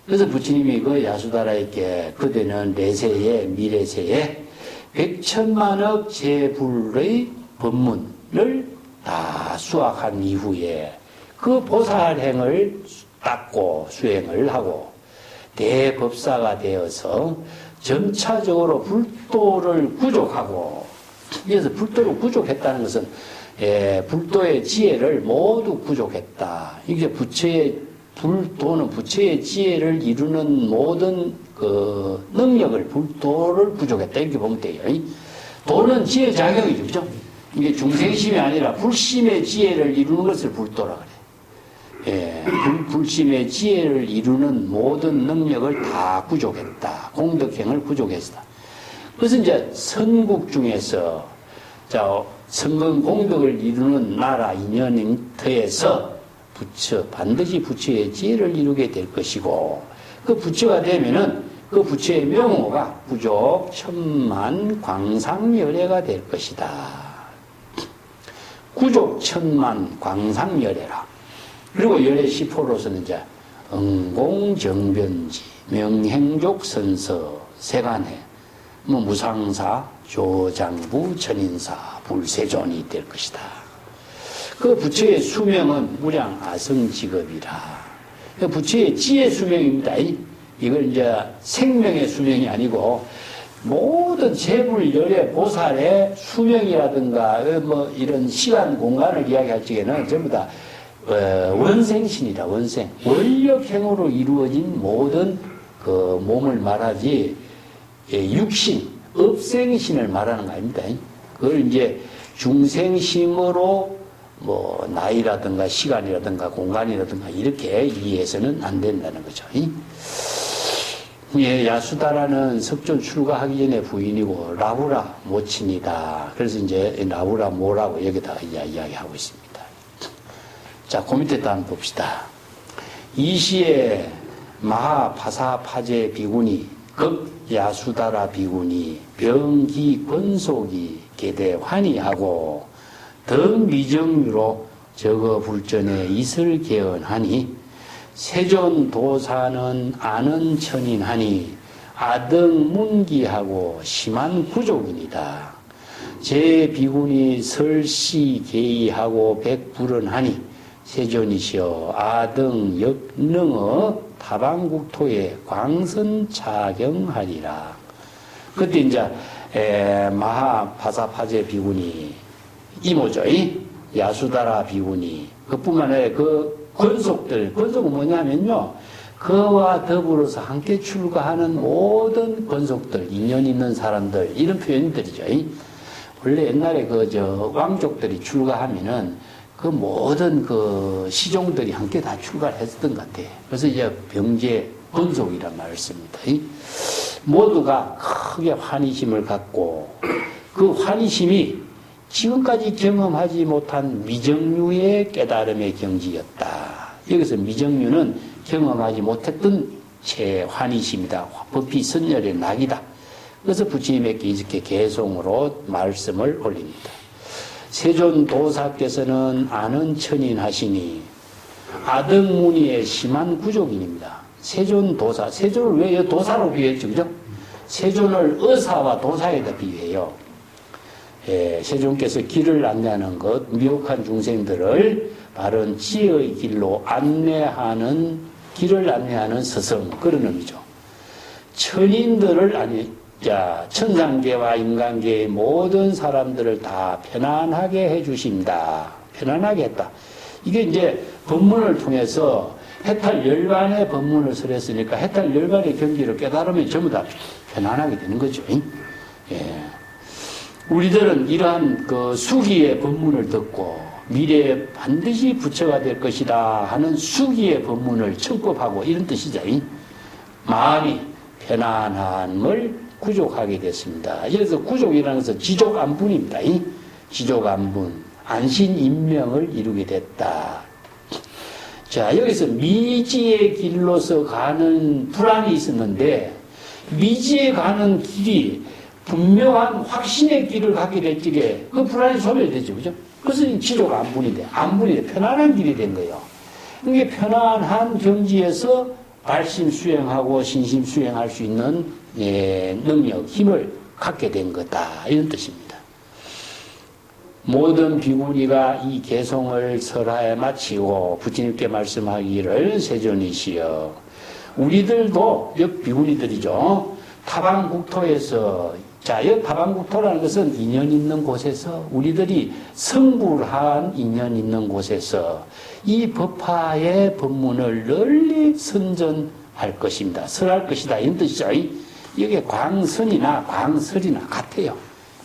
그래서 부처님이 그 야수다라에게 그대는 내세에 미래세에 백천만억 제불의 법문을 다 수학한 이후에 그 보살행을 닦고 수행을 하고 대법사가 되어서 점차적으로 불도를 구족하고, 그래서 불도를 구족했다는 것은 불도의 지혜를 모두 구족했다. 이게 불도는 부처의 지혜를 이루는 모든 그 능력을 불도를 구족했다. 이렇게 보면 돼요. 도는 지혜 자격이죠. 그죠? 이게 중생심이 아니라 불심의 지혜를 이루는 것을 불도라 그래. 불심의 지혜를 이루는 모든 능력을 다 구족했다. 공덕행을 구족했다. 그래서 이제 선국 중에서 선건 공덕을 이루는 나라 인연터에서 부처, 반드시 부처의 지혜를 이루게 될 것이고, 그 부처가 되면은 그 부처의 명호가 부족 천만 광상열애가 될 것이다. 구족 천만 광상열애라. 그리고 열애 시포로서는 이제 응공정변지, 명행족 선서, 세간해, 뭐 무상사, 조장부, 천인사, 불세존이 될 것이다. 그 부처의 수명은 무량 아성직업이라. 그 부처의 지혜 수명입니다. 이걸 이제 생명의 수명이 아니고 모든 재불 열애 보살의 수명이라든가 뭐 이런 시간 공간을 이야기할 적에는 전부 다 원생신이다. 원생 원력행으로 이루어진 모든 그 몸을 말하지 육신 업생신을 말하는 거 아닙니다. 그걸 이제 중생심으로 뭐 나이라든가 시간이라든가 공간이라든가 이렇게 이해해서는 안 된다는 거죠. 예, 야수다라는 석존 출가하기 전에 부인이고 라후라 모친이다. 그래서 이제 라후라 모라고 여기다 이야기하고 있습니다. 자, 그 밑에 또 한번 봅시다. 이 시에 마하파사파제 비구니 급 야수다라 비구니 병기 권속이 계대 환희하고 더 미정유로 저거 불전에 이슬 개언하니 세존 도사는 아는 천인하니 아등 문기하고 심한 구족이니다. 제 비군이 설시 개의하고 백불언하니 세존이시여 아등 역능어 타방국토에 광선 차경하리라. 그때 이제 마하파사파제 비군이 이모죠. 야수다라 비군이 그뿐만 아니라 그 권속들, 권속은 뭐냐면요, 그와 더불어서 함께 출가하는 모든 권속들, 인연 있는 사람들, 이런 표현들이죠. 원래 옛날에 왕족들이 출가하면은 그 모든 그 시종들이 함께 다 출가를 했었던 것 같아요. 그래서 이제 병제 권속이란 말을 씁니다. 모두가 크게 환희심을 갖고 그 환희심이 지금까지 경험하지 못한 미정유의 깨달음의 경지였다. 여기서 미정유는 경험하지 못했던 최환희심이다. 법히 선열의 낙이다. 그래서 부처님에게 이렇게 개송으로 말씀을 올립니다. 세존 도사께서는 아는 천인 하시니 아등무니의 심한 구족인입니다. 세존 도사, 세존을 왜 도사로 비유했죠? 그죠? 세존을 의사와 도사에다 비유해요. 세존께서 길을 안내하는 것, 미혹한 중생들을 바른 지혜의 길로 안내하는, 길을 안내하는 스승, 그런 의미죠. 천인들을 천상계와 인간계의 모든 사람들을 다 편안하게 해주신다. 편안하게 했다. 이게 이제 법문을 통해서 해탈 열반의 법문을 설했으니까 해탈 열반의 경지를 깨달으면 전부 다 편안하게 되는 거죠. 예. 우리들은 이러한 그 수기의 법문을 듣고 미래에 반드시 부처가 될 것이다 하는 수기의 법문을 청법하고 이런 뜻이죠. 마음이 편안함을 구족하게 됐습니다. 그래서 구족이라는 것은 지족안분입니다. 지족안분, 안신인명을 이루게 됐다. 자, 여기서 미지의 길로서 가는 불안이 있었는데 미지에 가는 길이 분명한 확신의 길을 가게 될 적에 그 불안이 소멸되죠. 그죠? 그것은 지족 안분이 돼. 안분이 돼. 편안한 길이 된 거예요. 이게 편안한 경지에서 발심 수행하고 신심 수행할 수 있는 능력, 힘을 갖게 된 거다. 이런 뜻입니다. 모든 비구니가 이 개송을 설하에 마치고 부처님께 말씀하기를 세존이시여 우리들도 비구니들이죠. 타방국토에서 타방국토라는 것은 인연 있는 곳에서 우리들이 성불한 인연 있는 곳에서 이 법화의 법문을 널리 선전할 것입니다. 설할 것이다. 이런 뜻이죠. 이게 광선이나 광설이나 같아요.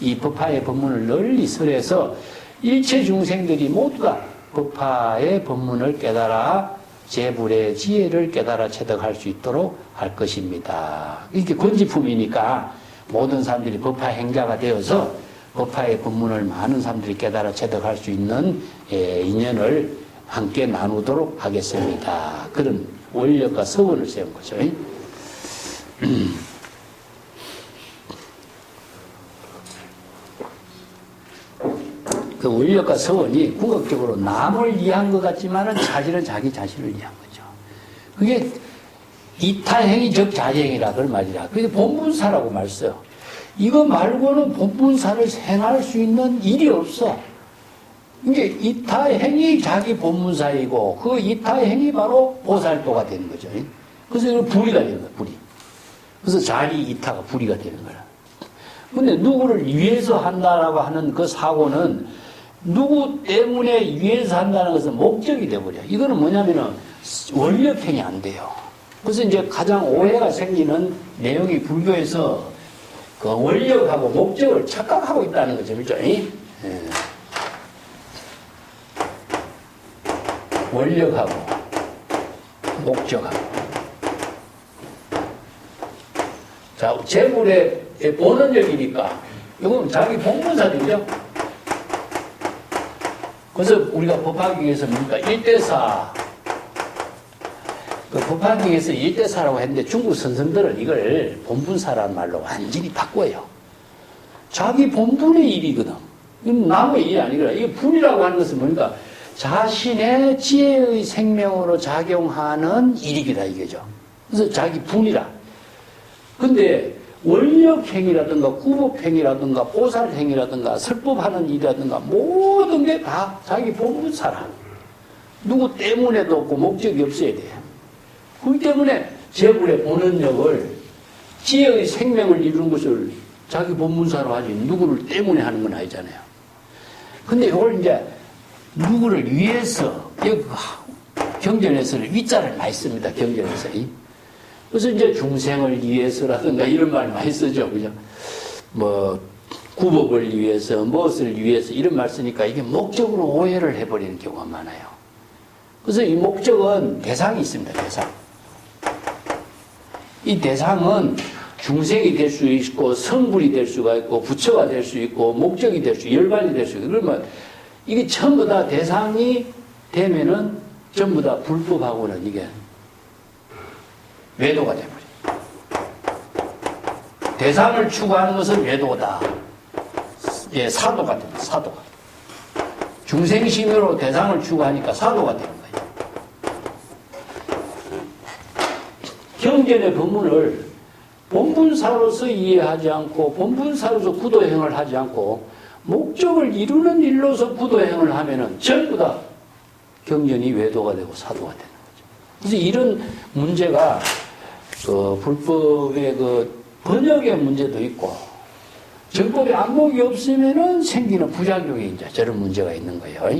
이 법화의 법문을 널리 설해서 일체 중생들이 모두가 법화의 법문을 깨달아 제불의 지혜를 깨달아 체득할 수 있도록 할 것입니다. 이게 권지품이니까 모든 사람들이 법화 행자가 되어서 법화의 법문을 많은 사람들이 깨달아 체득할 수 있는 인연을 함께 나누도록 하겠습니다. 그런 원력과 서원을 세운 거죠. 그 원력과 서원이 궁극적으로 남을 위한 것 같지만은 사실은 자기 자신을 위한 거죠. 그게 이타행위적 자제행위라 그런 말이라. 그게 본분사라고 말써요. 이거 말고는 본분사를 행할 수 있는 일이 없어. 이게 이타행위 자기 본분사이고 그 이타행위 바로 보살도가 되는 거죠. 그래서 이거 불이가 되는 거야, 불이. 그래서 자기 이타가 불이가 되는 거야. 근데 누구를 위해서 한다라고 하는 그 사고는 누구 때문에 위해서 한다는 것은 목적이 돼버려. 이거는 뭐냐면은 원력행위 안 돼요. 그래서 이제 가장 오해가 생기는 내용이 불교에서 그 원력하고 목적을 착각하고 있다는 거죠. 그죠? 예. 원력하고 목적하고. 자, 재물의 본원력이니까 이건 자기 본분사들이죠. 그래서 우리가 법화경에서 뭡니까? 1대4. 그 법화경에서 1대4라고 했는데 중국 선생들은 이걸 본분사라는 말로 완전히 바꿔요. 자기 본분의 일이거든. 이건 남의 일이 아니라 이게 분이라고 하는 것은 뭡니까? 자신의 지혜의 생명으로 작용하는 일이기다 이거죠. 그래서 자기 분이라. 근데 원력행위라든가 구법행위라든가 보살행위라든가 설법하는 일이라든가 모든 게 다 자기 본분사라. 누구 때문에도 없고 목적이 없어야 돼. 그렇기 때문에 재물의 본원력을 지혜의 생명을 이루는 것을 자기 본분사로 하지 누구를 때문에 하는 건 아니잖아요. 근데 이걸 이제 누구를 위해서 경전에서는 위자를 많이 씁니다. 경전에서. 그래서 이제 중생을 위해서라든가 이런 말 많이 쓰죠. 그죠? 뭐, 구법을 위해서, 무엇을 위해서 이런 말 쓰니까 이게 목적으로 오해를 해버리는 경우가 많아요. 그래서 이 목적은 대상이 있습니다. 대상. 이 대상은 중생이 될 수 있고, 성불이 될 수가 있고, 부처가 될 수 있고, 목적이 될 수 있고, 열반이 될 수 있고, 그러면 이게 전부 다 대상이 되면은 전부 다 불법하고는 이게 외도가 되버려. 대상을 추구하는 것은 외도다. 예, 사도가 됩니다. 사도가. 중생심으로 대상을 추구하니까 사도가 되는 거예요. 경전의 법문을 본분사로서 이해하지 않고 본분사로서 구도행을 하지 않고 목적을 이루는 일로서 구도행을 하면은 전부 다 경전이 외도가 되고 사도가 되는 거죠. 그래서 이런 문제가 그 불법의 그 번역의 문제도 있고 정법의 안목이 없으면은 생기는 부작용이 이제 저런 문제가 있는 거예요.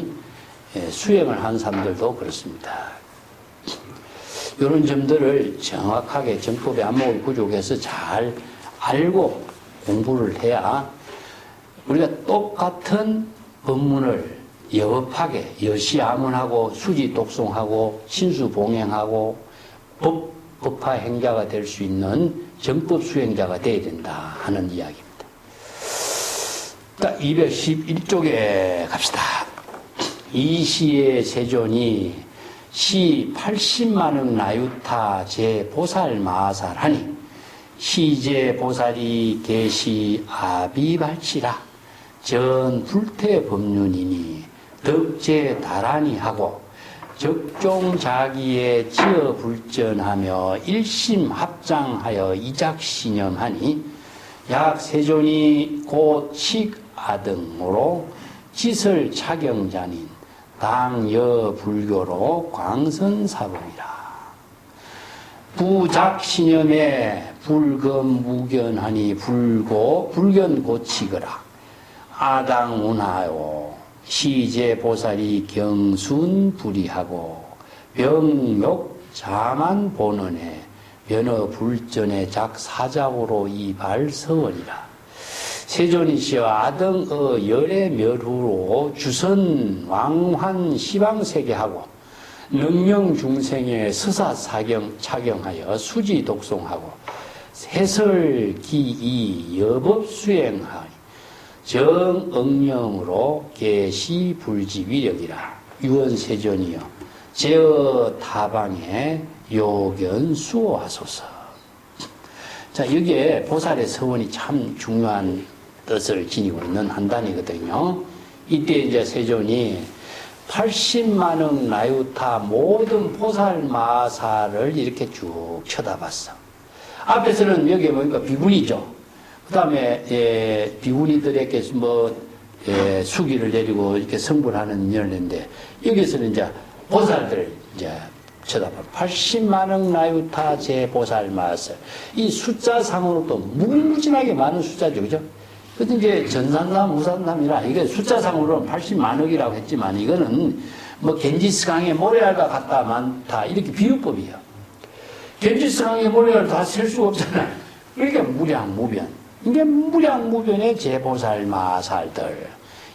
예, 수행을 한 사람들도 그렇습니다. 이런 점들을 정확하게 정법의 안목을 구족해서 잘 알고 공부를 해야 우리가 똑같은 법문을 여법하게 여시아문하고 수지독송하고 신수봉행하고 법화 행자가 될 수 있는 정법 수행자가 되어야 된다 하는 이야기입니다. 자, 211쪽에 갑시다. 이 시의 세존이 시 80만억 나유타 제보살 마살하니 시제 보살이 계시 아비발치라 전 불태 법륜이니 덕제 다라니 하고 적종 자기에 지어 불전하며 일심 합장하여 이작신념하니 약 세존이 곧 칙아등으로 지설 차경자닌 당여 불교로 광선사범이라. 부작신념에 불검무견하니 불견 고치거라. 아당운하요 시제보살이 경순불이하고 병욕 자만 본원에 변어 불전의 작사작으로 이발서원이라. 세존이시여 아등의 열의 멸후로 주선 왕환 시방세계하고 능령 중생의 서사사경 착용하여 수지 독송하고 해설기이 여법 수행하니 정응령으로 계시 불지 위력이라. 유언세존이요 제어 타방에 요견 수호하소서. 자, 여기에 보살의 서원이 참 중요한 뜻을 지니고 있는 한 단이거든요. 이때 이제 세존이 80만억 나유타 모든 보살 마사를 이렇게 쭉 쳐다봤어. 앞에서는 여기 보니까 비구니죠. 그 다음에 비구니들에게 수기를 내리고 이렇게 성불하는 연례인데 여기서는 이제 보살들 이제 쳐다봐. 80만억 나유타 제보살 마살. 이 숫자상으로도 무궁무진하게 많은 숫자죠, 그죠? 그래서 이제 전산삼, 우산삼이라 이게 숫자상으로는 80만억이라고 했지만 이거는 뭐 겐지스강의 모래알과 같다 많다 이렇게 비유법이에요. 겐지스강의 모래알 다 셀 수가 없잖아요. 그러니까 무량무변. 이게 무량무변의 제보살 마살들.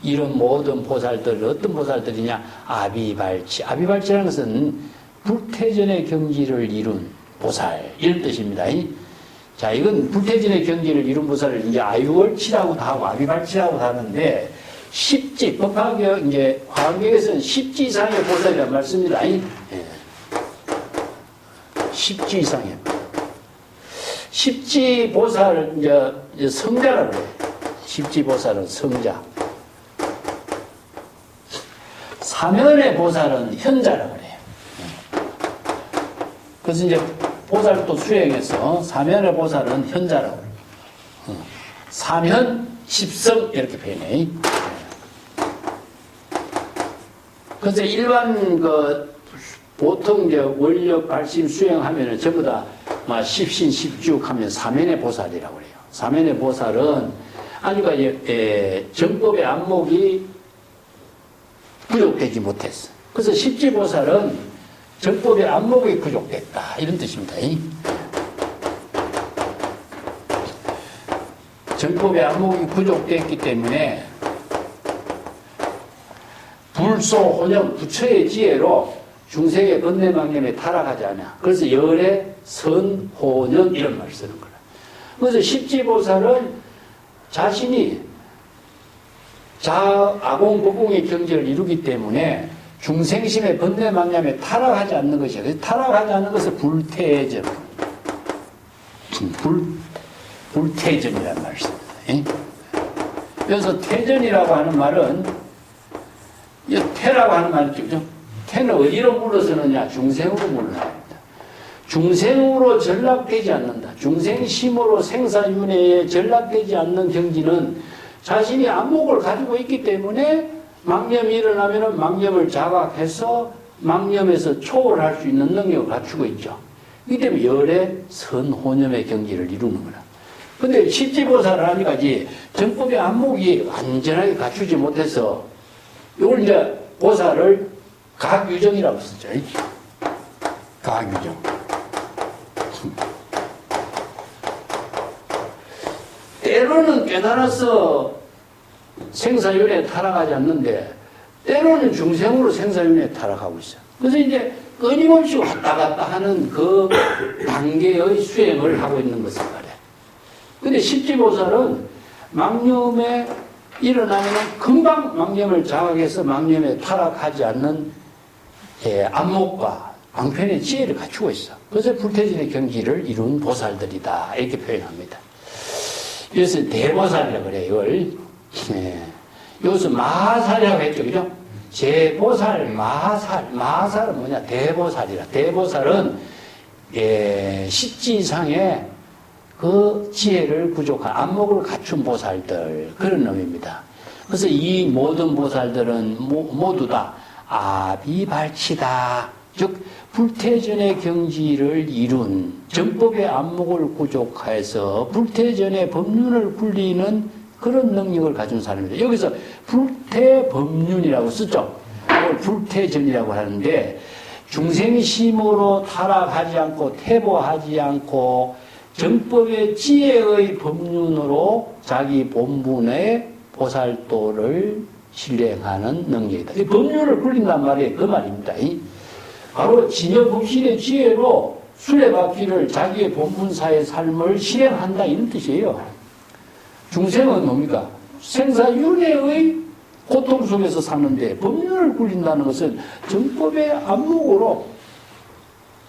이런 모든 보살들 어떤 보살들이냐? 아비발치. 아비발치라는 것은 불태전의 경지를 이룬 보살 이런 뜻입니다. 자, 이건 불태전의 경지를 이룬 보살을 이제 아유월치라고도 하고 아비발치라고도 하는데 십지 법화경 이제 화경에서는 십지 이상의 보살이란 말씀입니다. 십지 이상의 십지 보살은 이제 성자라고 해요. 십지 보살은 성자. 사면의 보살은 현자라고 해요. 그래서 이제 보살도 수행해서 사면의 보살은 현자라고 해요. 사면, 십성 이렇게 표현해. 그래서 일반 보통 이제 원력 발심 수행하면은 전부 다 십신 십죽 하면 사면의 보살이라고 그래요. 사면의 보살은 아니까 정법의 안목이 부족되지 못했어. 그래서 십지보살은 정법의 안목이 부족됐다 이런 뜻입니다. 정법의 안목이 부족됐기 때문에 불소혼영 부처의 지혜로 중생의 번뇌망념에 타락하지 않아. 그래서 열의 선혼영 이런 말을 쓰는 거라. 그래서 십지보살은 자신이 아공법공의 경지를 이루기 때문에 중생심의 번뇌망념에 타락하지 않는 것이야. 그래서 타락하지 않는 것을 불태전. 불태전이라는 말을 씁니다. 그래서 태전이라고 하는 말은 태라고 하는 말이죠. 그죠? 태는 어디로 물러서느냐? 중생으로 물러납니다. 중생으로 전락되지 않는다. 중생심으로 생사윤회에 전락되지 않는 경지는 자신이 안목을 가지고 있기 때문에 망념이 일어나면 망념을 자각해서 망념에서 초월할 수 있는 능력을 갖추고 있죠. 이 때문에 열의 선호념의 경지를 이루는 거라. 근데 십지보살을 하니까 이제 정법의 안목이 완전하게 갖추지 못해서 이걸 이제 보살을 각유정이라고 쓰죠. 각유정. 때로는 깨달아서 생사윤회에 타락하지 않는데 때로는 중생으로 생사윤회에 타락하고 있어요. 그래서 이제 끊임없이 왔다 갔다 하는 그 단계의 수행을 하고 있는 것을 말해. 근데 십지보살은 망념에 일어나면 금방 망념을 자각해서 망념에 타락하지 않는 안목과 방편의 지혜를 갖추고 있어. 그래서 불태진의 경지를 이룬 보살들이다 이렇게 표현합니다. 그래서 대보살이라고 그래요. 이걸 여기서 마살이라고 했죠. 그죠? 제보살, 마살은 뭐냐? 대보살이라. 대보살은 십지 이상의 그 지혜를 부족한 안목을 갖춘 보살들 그런 의미입니다. 그래서 이 모든 보살들은 모두 다 아비발치다. 즉 불태전의 경지를 이룬 정법의 안목을 부족해서 불태전의 법륜을 굴리는 그런 능력을 가진 사람입니다. 여기서 불태법륜이라고 쓰죠. 그걸 불태전이라고 하는데 중생심으로 타락하지 않고 태보하지 않고 정법의 지혜의 법륜으로 자기 본분의 보살도를 실행하는 능력이다. 이 법륜을 굴린단 말이에요. 그 말입니다. 바로 진여법신의 지혜로 수레바퀴를 자기의 본분사의 삶을 실행한다 이런 뜻이에요. 중생은 뭡니까? 생사윤회의 고통 속에서 사는데 법륜을 굴린다는 것은 정법의 안목으로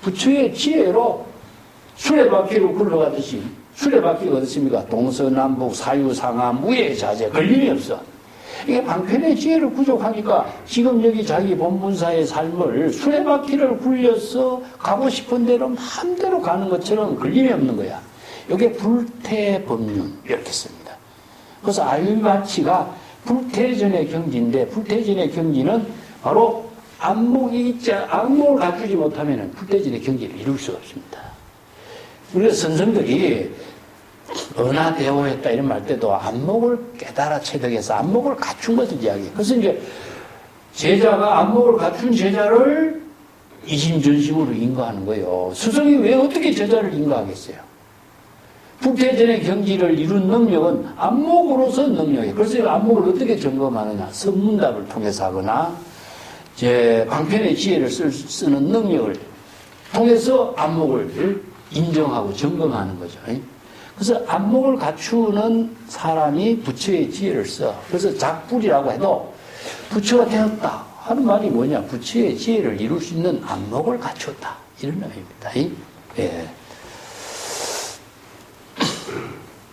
부처의 지혜로 수레바퀴로 굴러가듯이 수레바퀴가 어떻습니까? 동서남북 사유상하 무예자재 걸림이 없어. 이게 방편의 지혜를 부족하니까 지금 여기 자기 본분사의 삶을 수레바퀴를 굴려서 가고 싶은 대로 마음대로 가는 것처럼 걸림이 없는 거야. 이게 불태법륜 이렇게 씁니다. 그래서 알마치가 불태전의 경지인데 불태전의 경지는 바로 안목을 갖추지 못하면 불태전의 경지를 이룰 수가 없습니다. 우리가 선성들이 은하대오했다 이런 말 때도 안목을 깨달아 체득해서 안목을 갖춘 것을 이야기해요. 그래서 이제 제자가 안목을 갖춘 제자를 이심전심으로 인가하는 거예요. 스승이 왜 어떻게 제자를 인가하겠어요? 불태전의 경지를 이룬 능력은 안목으로서 능력이에요. 그래서 이 안목을 어떻게 점검하느냐? 선문답을 통해서 하거나 방편의 지혜를 쓰는 능력을 통해서 안목을 인정하고 점검하는 거죠. 그래서 안목을 갖추는 사람이 부처의 지혜를 써. 그래서 작불이라고 해도 부처가 되었다 하는 말이 뭐냐? 부처의 지혜를 이룰 수 있는 안목을 갖췄다. 이런 의미입니다. 예.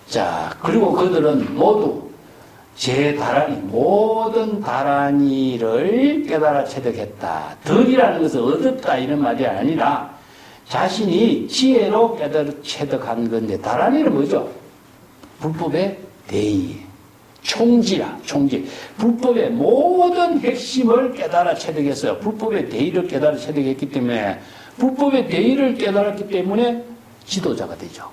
자, 그리고 그들은 모두 모든 다란이를 깨달아 체득했다. 덕이라는 것은 얻었다 이런 말이 아니라 자신이 지혜로 깨달아 체득한 건데, 다란이는 뭐죠? 불법의 대의, 총지라, 총지. 불법의 모든 핵심을 깨달아 체득했어요. 불법의 대의를 깨달아 체득했기 때문에, 불법의 대의를 깨달았기 때문에 지도자가 되죠.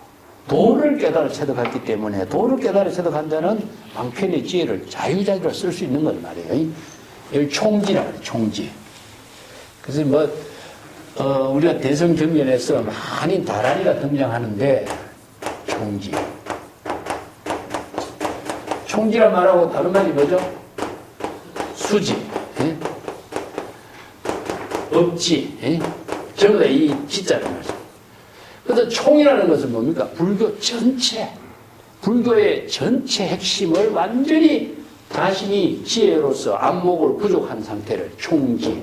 도를 깨달아 체득했기 때문에, 도를 깨달아 체득한 자는 방편의 지혜를 자유자재로 쓸 수 있는 건 말이에요. 이걸 총지라 그래요, 총지. 그래서 우리가 대성경전에서 많이 다란이가 등장하는데, 총지. 총지란 말하고 다른 말이 뭐죠? 수지, 예? 업지, 예? 전부 다 이 지자를 말이죠. 그래서 총이라는 것은 뭡니까? 불교의 전체 핵심을 완전히 자신이 지혜로서 안목을 부족한 상태를 총지,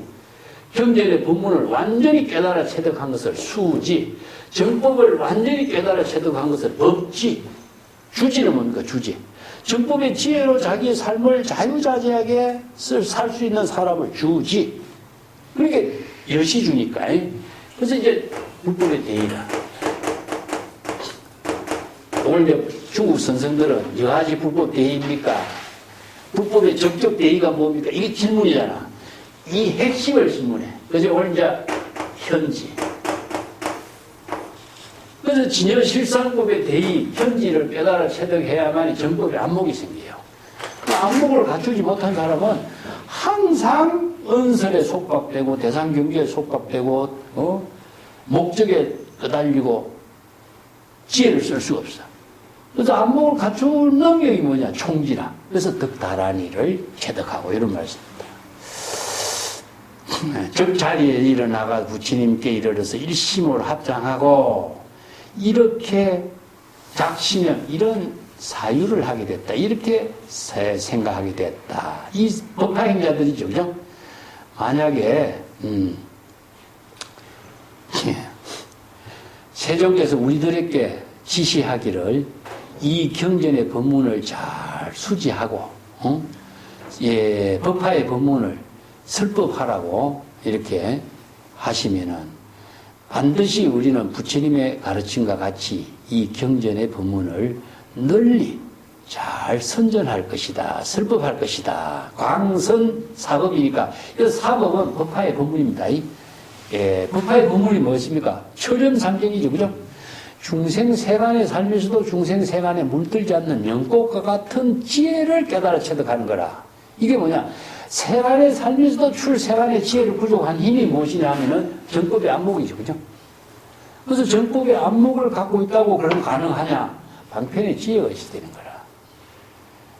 경전의 법문을 완전히 깨달아 체득한 것을 수지, 정법을 완전히 깨달아 체득한 것을 법지, 주지는 뭡니까? 주지. 정법의 지혜로 자기의 삶을 자유자재하게 살 수 있는 사람을 주지. 그러니까 여시주니까. 그래서 이제 불법의 대의라. 오늘 이제 중국 선생들은 여하지 불법 대의입니까? 불법의 적적 대의가 뭡니까? 이게 질문이잖아. 이 핵심을 질문해. 그래서 오늘 이제 현지. 그래서 진여실상법의 대의, 현지를 깨달아 체득해야만 정법의 안목이 생겨요. 그 안목을 갖추지 못한 사람은 항상 언설에 속박되고 대상경계에 속박되고 목적에 끄달리고 지혜를 쓸 수가 없어. 그래서 안목을 갖춘 능력이 뭐냐? 총지라. 그래서 덕다란이를 체득하고 이런 말씀입니다. 즉 자리에 일어나가 부처님께 이르러서 일심을 합장하고 이렇게 작심형 이런 사유를 하게 됐다. 이렇게 생각하게 됐다. 이 법화행자들이죠. 그죠? 만약에 세종께서 우리들에게 지시하기를 이 경전의 법문을 잘 수지하고 법화의 법문을 설법하라고 이렇게 하시면은 반드시 우리는 부처님의 가르침과 같이 이 경전의 법문을 널리 잘 선전할 것이다. 설법할 것이다. 광선 사법이니까 이 사법은 법화의 법문입니다. 법화의 법문이 무엇입니까? 철렴상경이죠. 그죠? 중생세간의 삶에서도 중생세간에 물들지 않는 영꽃과 같은 지혜를 깨달아 체득하는 거라. 이게 뭐냐? 세간의 삶에서도 출세간의 지혜를 부족한 힘이 무엇이냐 하면은 정법의 안목이죠. 그죠? 그래서 정법의 안목을 갖고 있다고 그러면 가능하냐? 방편의 지혜가 있어야 되는 거라.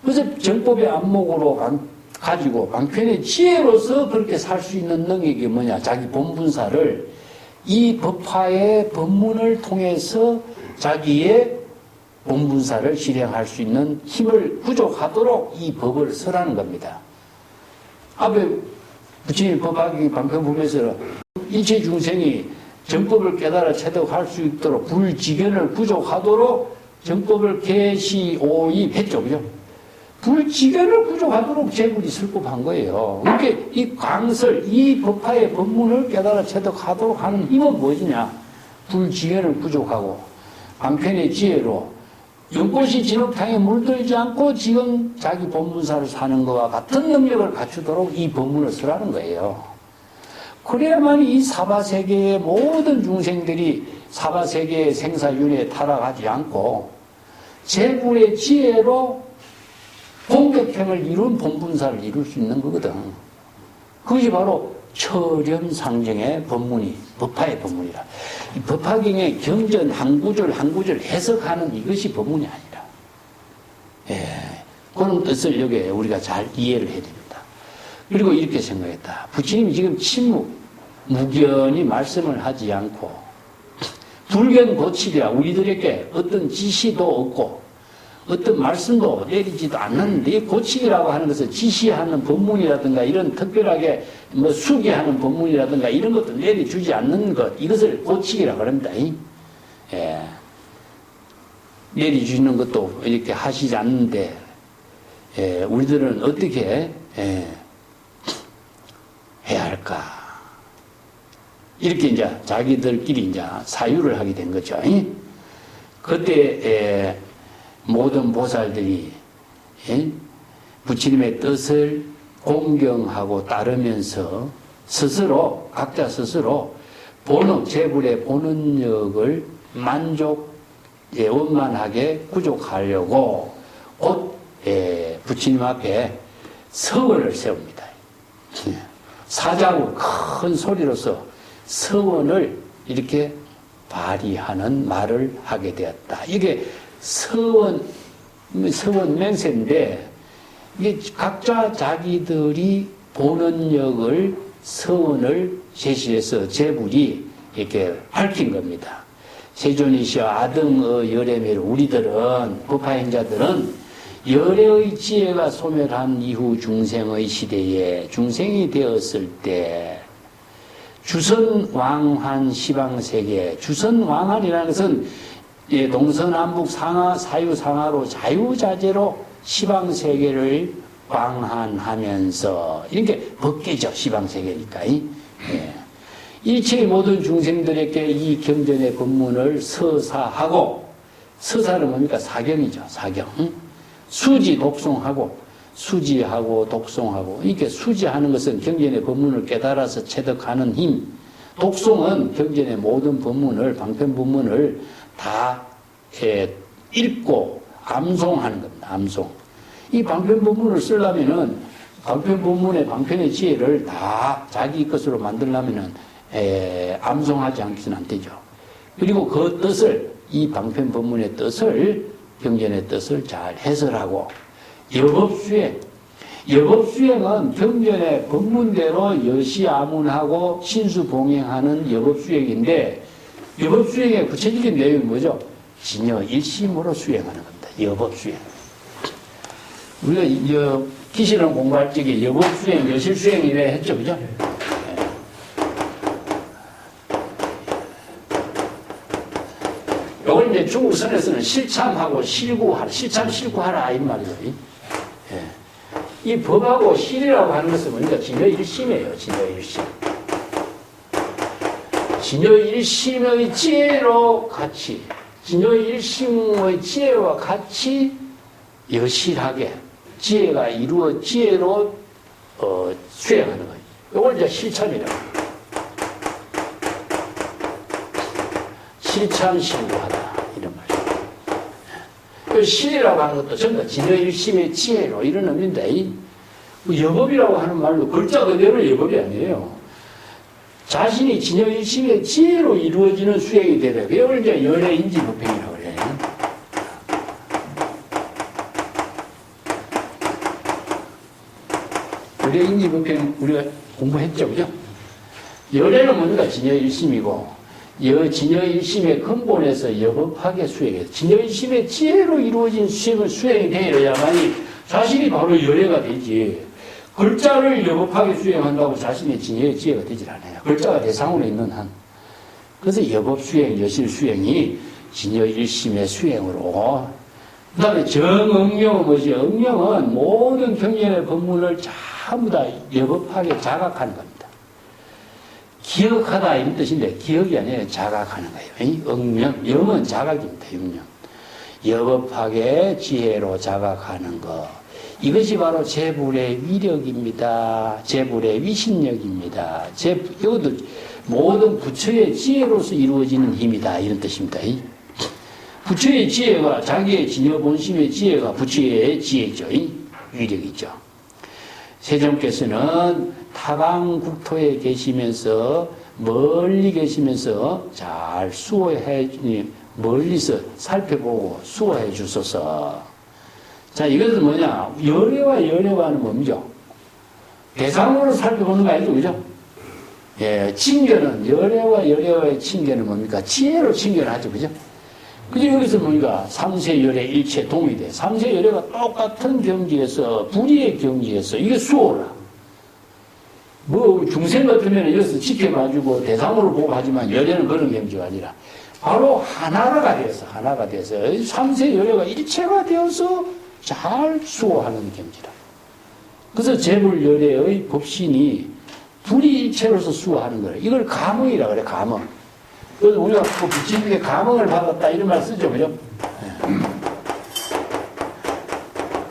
그래서 정법의 안목으로 가지고 방편의 지혜로서 그렇게 살 수 있는 능력이 뭐냐? 자기 본분사를 이 법화의 법문을 통해서 자기의 본분사를 실행할 수 있는 힘을 부족하도록 이 법을 설하는 겁니다. 앞에 부처님 법화기 방편 보면서 일체 중생이 정법을 깨달아 체득할 수 있도록 불지견을 부족하도록 정법을 계시오입했죠. 그죠? 불지견을 부족하도록 제불이 설법한 거예요. 그러니까 이 강설, 이 법화의 법문을 깨달아 체득하도록 하는 힘은 무엇이냐? 불지견을 부족하고 방편의 지혜로 연꽃이 진흙탕에 물들지 않고 지금 자기 본문사를 사는 것과 같은 능력을 갖추도록 이 법문을 쓰라는 거예요. 그래야만 이 사바세계의 모든 중생들이 사바세계의 생사윤회에 타락하지 않고 제불의 지혜로 본격행을 이룬 본분사를 이룰 수 있는 거거든. 그것이 바로 철렴상정의 법문이, 법화의 법문이라. 이 법화경의 경전 한 구절 한 구절 해석하는 이것이 법문이 아니라. 예. 그런 뜻을 여기에 우리가 잘 이해를 해야 됩니다. 그리고 이렇게 생각했다. 부처님이 지금 침묵, 무견히 말씀을 하지 않고, 불견 고치랴 우리들에게 어떤 지시도 없고, 어떤 말씀도 내리지도 않는데, 고치기라고 하는 것은 지시하는 법문이라든가, 이런 특별하게 뭐 수기하는 법문이라든가, 이런 것도 내려주지 않는 것, 이것을 고치기라고 합니다. 예. 내려주는 것도 이렇게 하시지 않는데, 예. 우리들은 어떻게, 예. 해야 할까? 이렇게 이제 자기들끼리 이제 사유를 하게 된 거죠. 그때 모든 보살들이 부처님의 뜻을 공경하고 따르면서 스스로 각자 스스로 본능 제불의 본능력을 원만하게 구족하려고 곧 부처님 앞에 서원을 세웁니다. 사자고 큰 소리로서 서원을 이렇게 발휘하는 말을 하게 되었다. 이게 서원 맹세인데, 이게 각자 자기들이 보는 역을 서원을 제시해서 제불이 이렇게 밝힌 겁니다. 세존이시여 아등의 열애매를 우리들은, 법화행자들은 열애의 지혜가 소멸한 이후 중생의 시대에 중생이 되었을 때 주선왕한 시방세계, 주선왕한이라는 것은 동서남북 상하, 사유상하로 자유자재로 시방세계를 왕한하면서, 이렇게 법계죠, 시방세계니까. 일체의 모든 중생들에게 이 경전의 법문을 서사하고, 서사는 뭡니까? 사경이죠, 사경. 수지 독송하고, 수지하고 독송하고, 이렇게 수지하는 것은 경전의 법문을 깨달아서 체득하는 힘, 독송은 경전의 모든 법문을, 방편 법문을 다 읽고 암송하는 겁니다. 암송. 이 방편 법문을 쓰려면은 방편 법문의 방편의 지혜를 다 자기 것으로 만들려면은 암송하지 않고는 안 되죠. 그리고 그 뜻을, 이 방편 법문의 뜻을, 경전의 뜻을 잘 해설하고, 여법수행은 경전의 법문대로 여시아문하고 신수봉행하는 여법수행인데, 여법수행의 구체적인 내용이 뭐죠? 진여일심으로 수행하는 겁니다. 여법수행. 우리가 기실론 공부할 적에 여법수행, 여실수행이래 했죠, 그죠? 요걸 이제 중국선에서는 실참하고 실참 실구하라 이 말이죠. 이 법하고 실이라고 하는 것은 뭡니까? 진여일심이에요. 진여일심. 진여일심의 지혜로 같이, 진여일심의 지혜와 같이 여실하게 지혜가 이루어 지혜로 수행하는 거예요. 이걸 이제 실참이라고 합니다. 실참실구하다 이런 말이에요. 실이라고 하는 것도 전부 다 진여일심의 지혜로 이런 의미인데, 여법이라고 하는 말도 글자 그대로 여법이 아니에요. 자신이 진여일심의 지혜로 이루어지는 수행이 되래. 이걸 이제 열애인지법행이라고 그래요. 열애인지법행 우리가 공부했죠, 그죠? 열애는 뭡니까? 진여일심이고, 진여일심의 근본에서 여법하게 수행해서 진여일심의 지혜로 이루어진 수행이 되어야만이 자신이 바로 열애가 되지. 글자를 여법하게 수행한다고 자신의 진여의 지혜가 되질 않아요. 글자가 대상으로 있는 한. 그래서 여법 수행, 여실 수행이 진여 일심의 수행으로. 그 다음에 정응명은 뭐지? 응명은 모든 경전의 법문을 전부 다 여법하게 자각하는 겁니다. 기억하다 이런 뜻인데 기억이 아니라 자각하는 거예요. 응명, 영은 자각입니다. 영명. 여법하게 지혜로 자각하는 것. 이것이 바로 재불의 위력입니다. 재불의 위신력입니다. 이것도 모든 부처의 지혜로서 이루어지는 힘이다. 이런 뜻입니다. 부처의 지혜가 자기의 진여 본심의 지혜가 부처의 지혜죠. 위력이죠. 세종께서는 타강 국토에 계시면서 멀리 계시면서 잘 수호해 멀리서 살펴보고 수호해 주소서. 자, 이것은 뭐냐? 열애와 열애와는 뭡니까? 대상으로 살펴보는 거 아니죠, 그죠? 예, 칭견은, 열애와 열애와의 칭견은 뭡니까? 지혜로 칭견하죠, 그죠? 그죠? 여기서 뭡니까? 삼세 열애 일체 동의돼. 삼세 열애가 똑같은 경지에서, 불의의 경지에서, 이게 수호라. 뭐, 중생 같으면 여기서 지켜봐주고 대상으로 보고 하지만 열애는 그런 경지가 아니라, 바로 하나가 되어서, 삼세 열애가 일체가 되어서 잘 수호하는 경지라. 그래서 재불열애의 법신이 불이일체로서 수호하는 거예요. 이걸 감응이라 그래, 감응. 그래서 우리가 그 부처님께 감응을 받았다 이런 말 쓰죠, 그죠? 네.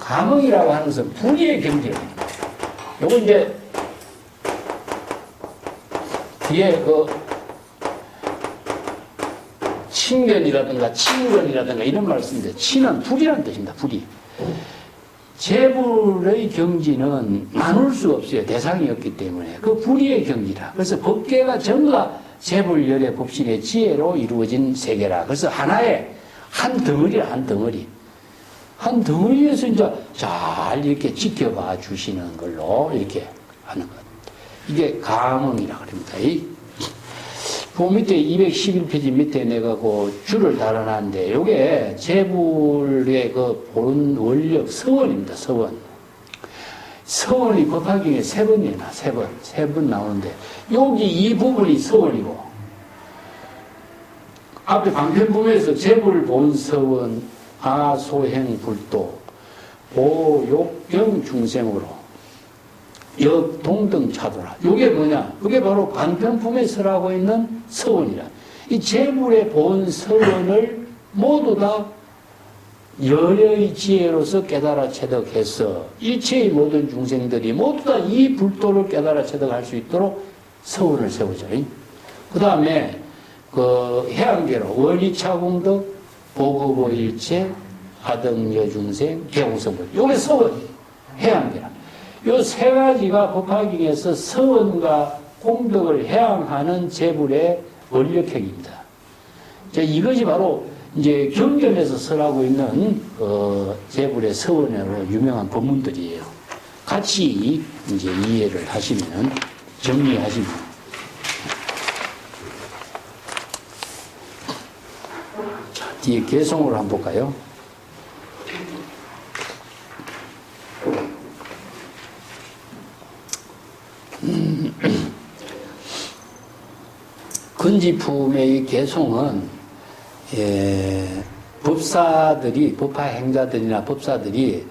감응이라고 하는 것은 불의의 경지예요. 요거 이제 뒤에 그 친견이라든가 친근이라든가 이런 말을 쓰는데 친은 불이라는 뜻입니다. 불이. 재불의 경지는 나눌 수가 없어요. 대상이 없기 때문에. 그 불의의 경지라. 그래서 법계가 전부 다 재불열의 법신의 지혜로 이루어진 세계라. 그래서 하나의 한 덩어리라, 한 덩어리. 한 덩어리에서 이제 잘 이렇게 지켜봐 주시는 걸로 이렇게 하는 것. 이게 감응이라 그럽니다. 그 밑에 211페이지 밑에 내가 그 줄을 달아놨는데, 요게 재불의 그 본 원력 서원입니다, 서원. 서원이 법화경에 세 번이에요, 세 번. 세 번 나오는데, 여기 이 부분이 서원이고, 앞에 방편부에서 재불 본 서원, 아소행 불도, 보욕경 중생으로, 역동등 차도라. 이게 뭐냐? 그게 바로 방편품에 설하고 있는 서원이라. 이 재불의 본 서원을 모두 다 열의 지혜로서 깨달아 체득해서 일체의 모든 중생들이 모두 다 이 불도를 깨달아 체득할 수 있도록 서원을 세우죠. 그 다음에 그 해양계로 원리차공덕, 보급의일체, 아등여중생, 개공성불. 이게 서원, 해양계라. 요 세 가지가 법화경에서 서원과 공덕을 해양하는 재불의 원력행입니다. 이것이 바로 이제 경전에서 설하고 있는 재불의 서원으로 유명한 법문들이에요. 같이 이제 이해를 하시면, 정리하시면. 자, 뒤에 개성으로 한번 볼까요? 근지품의 개송은 법사들이, 법화 행자들이나 법사들이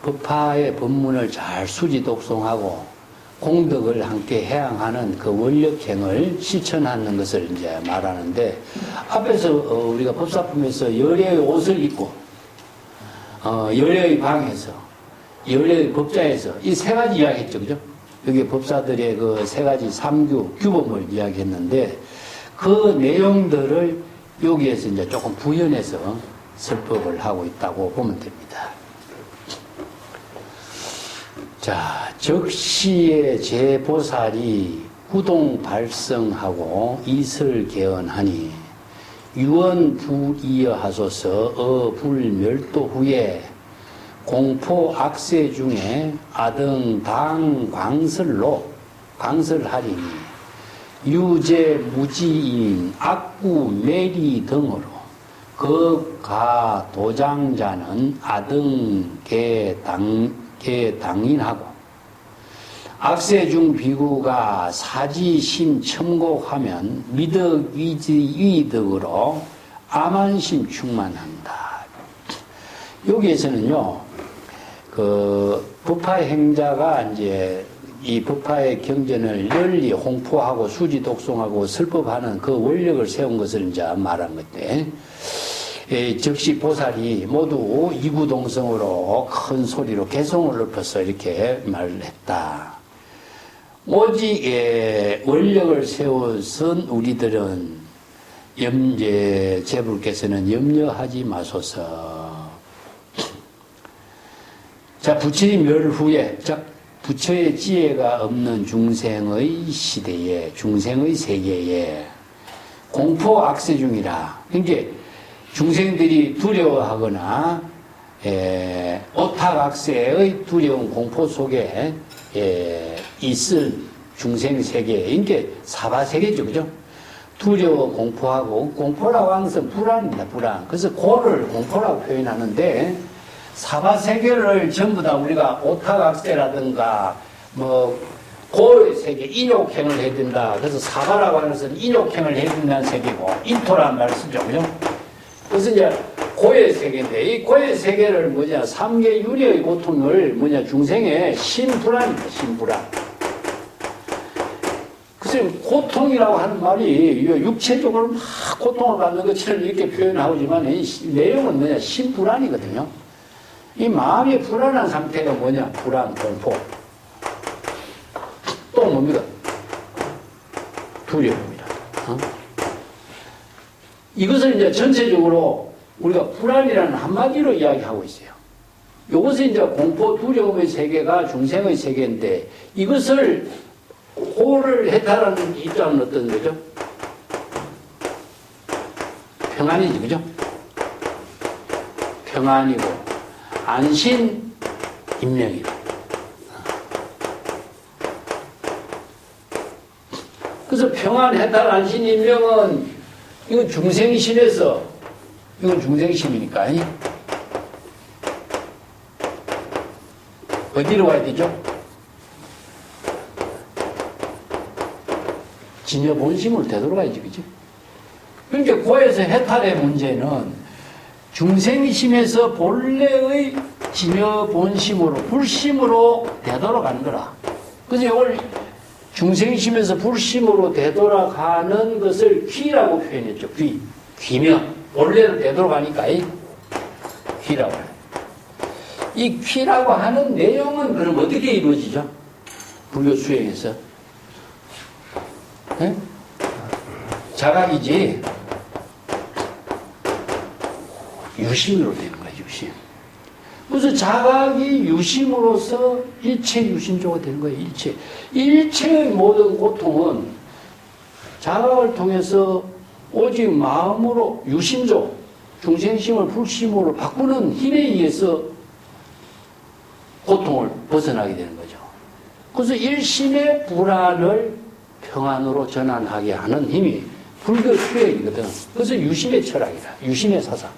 법화의 법문을 잘 수지 독송하고 공덕을 함께 해양하는 그 원력행을 실천하는 것을 이제 말하는데, 앞에서 우리가 법사품에서 열애의 옷을 입고 열애의 방에서 열애의 법자에서 이 세 가지 이야기했죠, 그죠? 여기 법사들의 그 세 가지 삼규, 규범을 이야기했는데, 그 내용들을 여기에서 이제 조금 부연해서 설법을 하고 있다고 보면 됩니다. 자, 적시의 제보살이 후동 발성하고 이설 개언하니 유언 부이어 하소서 불멸도 후에 공포 악세 중에 아등당 광설하리니 유제 무지인 악구 매리 등으로 그가 도장자는 아등 개당인하고 악세중 비구가 사지심 첨곡하면 미덕 위덕으로 아만심 충만한다. 여기에서는요, 부파 행자가 이제 이 부파의 경전을 널리 홍포하고 수지 독송하고 설법하는 그 원력을 세운 것을 이제 말한 건데, 즉시 보살이 모두 이구동성으로 큰 소리로 개성을 높여서 이렇게 말을 했다. 오직 원력을 세우선 우리들은 제불께서는 염려하지 마소서. 자, 부처님 멸 후에, 즉 부처의 지혜가 없는 중생의 시대에, 중생의 세계에 공포 악세 중이라. 이제 중생들이 두려워하거나 오탁 악세의 두려운 공포 속에 있을 중생 세계, 이게 사바 세계죠, 그죠? 두려워 공포하고, 공포라고 하는 것은 불안입니다, 불안. 그래서 고를 공포라고 표현하는데, 사바 세계를 전부 다 우리가 오탁 악세라든가 고의 세계, 인욕행을 해야 된다. 그래서 사바라고 하는 것은 인욕행을 해야 된다는 세계고, 인토라는 말을 쓰죠, 그죠? 그래서 이제 고의 세계인데, 이 고의 세계를 삼계 유리의 고통을 중생의 심불안입니다, 심불안. 그래서 고통이라고 하는 말이 육체적으로 막 고통을 받는 것처럼 이렇게 표현하지만 이 내용은 심불안이거든요. 이 마음이 불안한 상태가 불안, 공포. 또 뭡니까? 두려움입니다. 이것을 이제 전체적으로 우리가 불안이라는 한마디로 이야기하고 있어요. 이것이 이제 공포, 두려움의 세계가 중생의 세계인데, 이것을 고를 해탈하는 입장은 어떤 거죠? 평안이지, 그죠? 평안이고, 안신, 인명이다. 그래서 평안, 해탈, 안신, 인명은 이건 중생심에서, 이건 중생심이니까. 어디로 가야 되죠? 진여 본심으로 되돌아가야지, 그지? 그러니까 고에서 해탈의 문제는 중생심에서 본래의 진여 본심으로, 불심으로 되돌아가는 거라. 그래서 이걸 중생심에서 불심으로 되돌아가는 것을 귀라고 표현했죠. 귀며. 원래는 되돌아가니까 귀라고 해요. 이 귀라고 하는 내용은 그럼 어떻게 이루어지죠? 불교 수행에서. 네? 자각이지. 유심으로 되는 거예요, 유심. 그래서 자각이 유심으로서 일체 유심조가 되는 거예요, 일체. 일체의 모든 고통은 자각을 통해서 오직 마음으로 유심조, 중생심을 불심으로 바꾸는 힘에 의해서 고통을 벗어나게 되는 거죠. 그래서 일심의 불안을 평안으로 전환하게 하는 힘이 불교 수행이거든. 그래서 유심의 철학이다. 유심의 사상.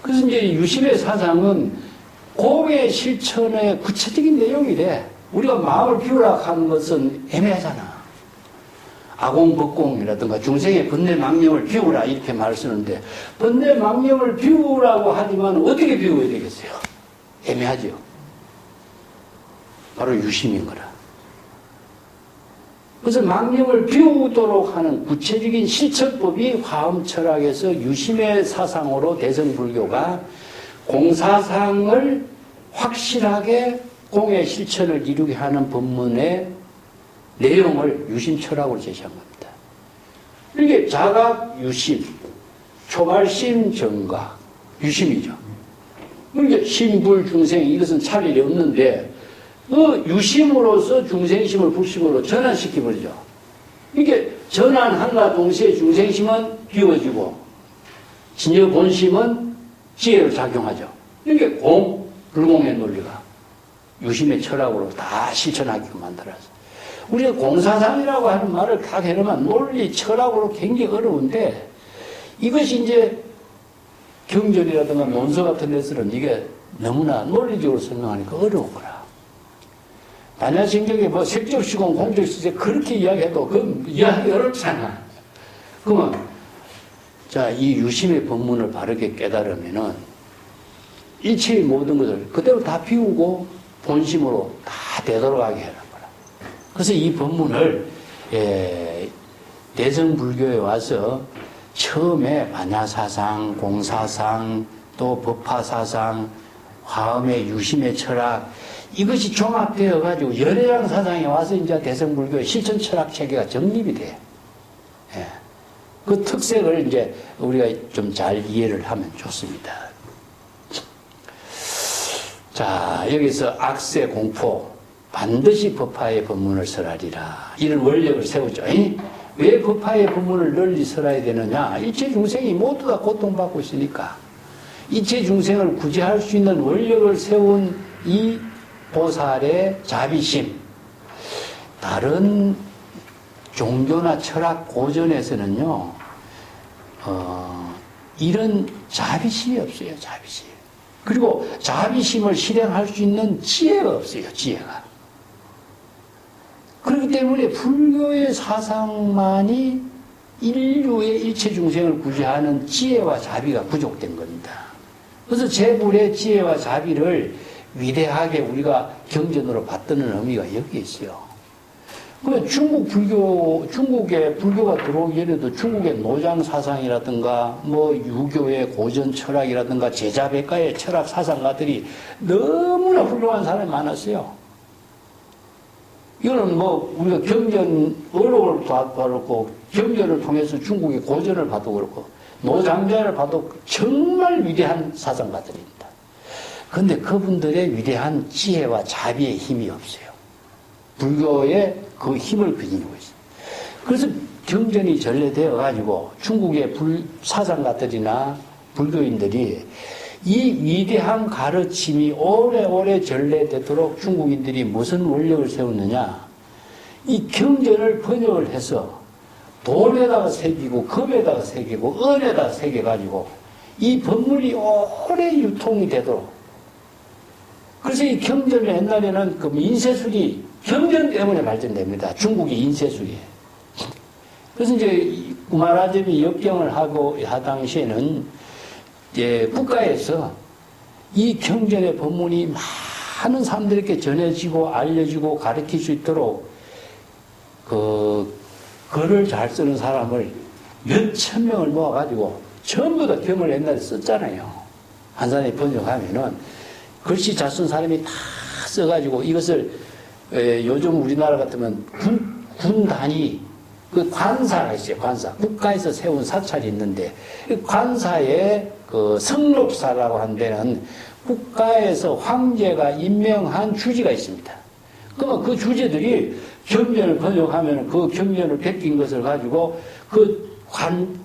그래서 이제 유심의 사상은 공의 실천의 구체적인 내용이래. 우리가 마음을 비우라 하는 것은 애매하잖아. 아공법공이라든가 중생의 번뇌망령을 비우라 이렇게 말을 쓰는데, 번뇌망령을 비우라고 하지만 어떻게 비워야 되겠어요? 애매하죠. 바로 유심인 거라. 그래서 망령을 비우도록 하는 구체적인 실천법이 화엄철학에서 유심의 사상으로 대성불교가 공사상을 확실하게 공의 실천을 이루게 하는 법문의 내용을 유심철학으로 제시한 겁니다. 이게 자각, 유심, 초발심, 정각, 유심이죠. 그러니까 심불, 중생 이것은 차별이 없는데 그 유심으로서 중생심을 불심으로 전환시켜버리죠. 이게 전환한과 동시에 중생심은 비워지고 진여 본심은 지혜로 작용하죠. 이게 공, 불공의 논리가 유심의 철학으로 다 실천하게끔 만들어서 우리가 공사상이라고 하는 말을 다 해놓으면 논리, 철학으로 굉장히 어려운데 이것이 이제 경전이라든가 논서 같은 데서는 이게 너무나 논리적으로 설명하니까 어려운 거라. 반야신경에 뭐 색적시공, 공적시제 그렇게 이야기해도 그 이야기 어렵잖아. 그러면 자, 이 유심의 법문을 바르게 깨달으면은 일체의 모든 것을 그대로 다 비우고 본심으로 다 되돌아가게 하는 거라. 그래서 이 법문을 대성불교에 와서 처음에 반야사상, 공사상, 또 법화사상, 화엄의 유심의 철학 이것이 종합되어 가지고 열애양 사상에 와서 이제 대성불교의 실천 철학 체계가 정립이 돼요. 예. 그 특색을 이제 우리가 좀 잘 이해를 하면 좋습니다. 자, 여기서 악세 공포 반드시 법화의 법문을 설하리라 이런 원력을 세우죠. 왜 법화의 법문을 널리 설해야 되느냐? 일체 중생이 모두 다 고통받고 있으니까 일체 중생을 구제할 수 있는 원력을 세운 이 보살의 자비심, 다른 종교나 철학 고전에서는요, 이런 자비심이 없어요, 자비심. 그리고 자비심을 실행할 수 있는 지혜가 없어요, 지혜가. 그렇기 때문에 불교의 사상만이 인류의 일체 중생을 구제하는 지혜와 자비가 부족된 겁니다. 그래서 제불의 지혜와 자비를 위대하게 우리가 경전으로 받드는 의미가 여기 있어요. 중국에 불교가 들어오기 전에도 중국의 노장 사상이라든가, 뭐, 유교의 고전 철학이라든가, 제자백가의 철학 사상가들이 너무나 훌륭한 사람이 많았어요. 이거는 뭐, 우리가 경전, 어록을 봐도 그렇고, 경전을 통해서 중국의 고전을 봐도 그렇고, 노장자를 봐도 정말 위대한 사상가들입니다. 그런데 그분들의 위대한 지혜와 자비의 힘이 없어요. 불교의 그 힘을 가지고 있어요. 그래서 경전이 전래되어 가지고 중국의 사상가들이나 불교인들이 이 위대한 가르침이 오래오래 전래되도록 중국인들이 무슨 원력을 세웠느냐? 이 경전을 번역을 해서 돌에다가 새기고 금에다가 새기고 은에다가 새겨가지고 이 법문이 오래 유통이 되도록. 그래서 이 경전을 옛날에는 그 인쇄술이 경전 때문에 발전됩니다. 중국의 인쇄술이. 그래서 이제 구마라접이 역경을 하고 하당시에는 국가에서 이 경전의 법문이 많은 사람들에게 전해지고 알려지고 가르칠 수 있도록 글을 잘 쓰는 사람을 몇천 명을 모아가지고 전부 다 경을 옛날에 썼잖아요. 한 사람이 번역하면은 글씨 잘 쓴 사람이 다 써가지고 이것을 요즘 우리나라 같으면 군 단위 그 관사가 있어요. 관사. 국가에서 세운 사찰이 있는데 관사의 그 성록사라고 한 데는 국가에서 황제가 임명한 주지가 있습니다. 그러면 그 주제들이 경전을 번역하면 그 경전을 베낀 것을 가지고 그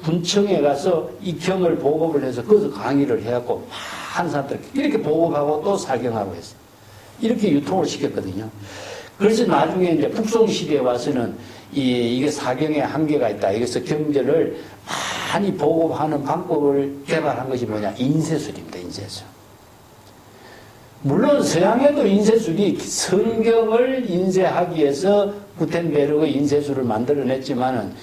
군청에 가서 이 경을 보급을 해서 거기서 강의를 해갖고 한 사람들 이렇게 보급하고 또 살경하고 했어요. 이렇게 유통을 시켰거든요. 그래서 나중에 이제 북송시대에 와서는 이게 사경에 한계가 있다. 이래서 경전을 많이 보급하는 방법을 개발한 것이 뭐냐? 인쇄술입니다. 인쇄술. 물론 서양에도 인쇄술이 성경을 인쇄하기 위해서 구텐베르그 인쇄술을 만들어냈지만은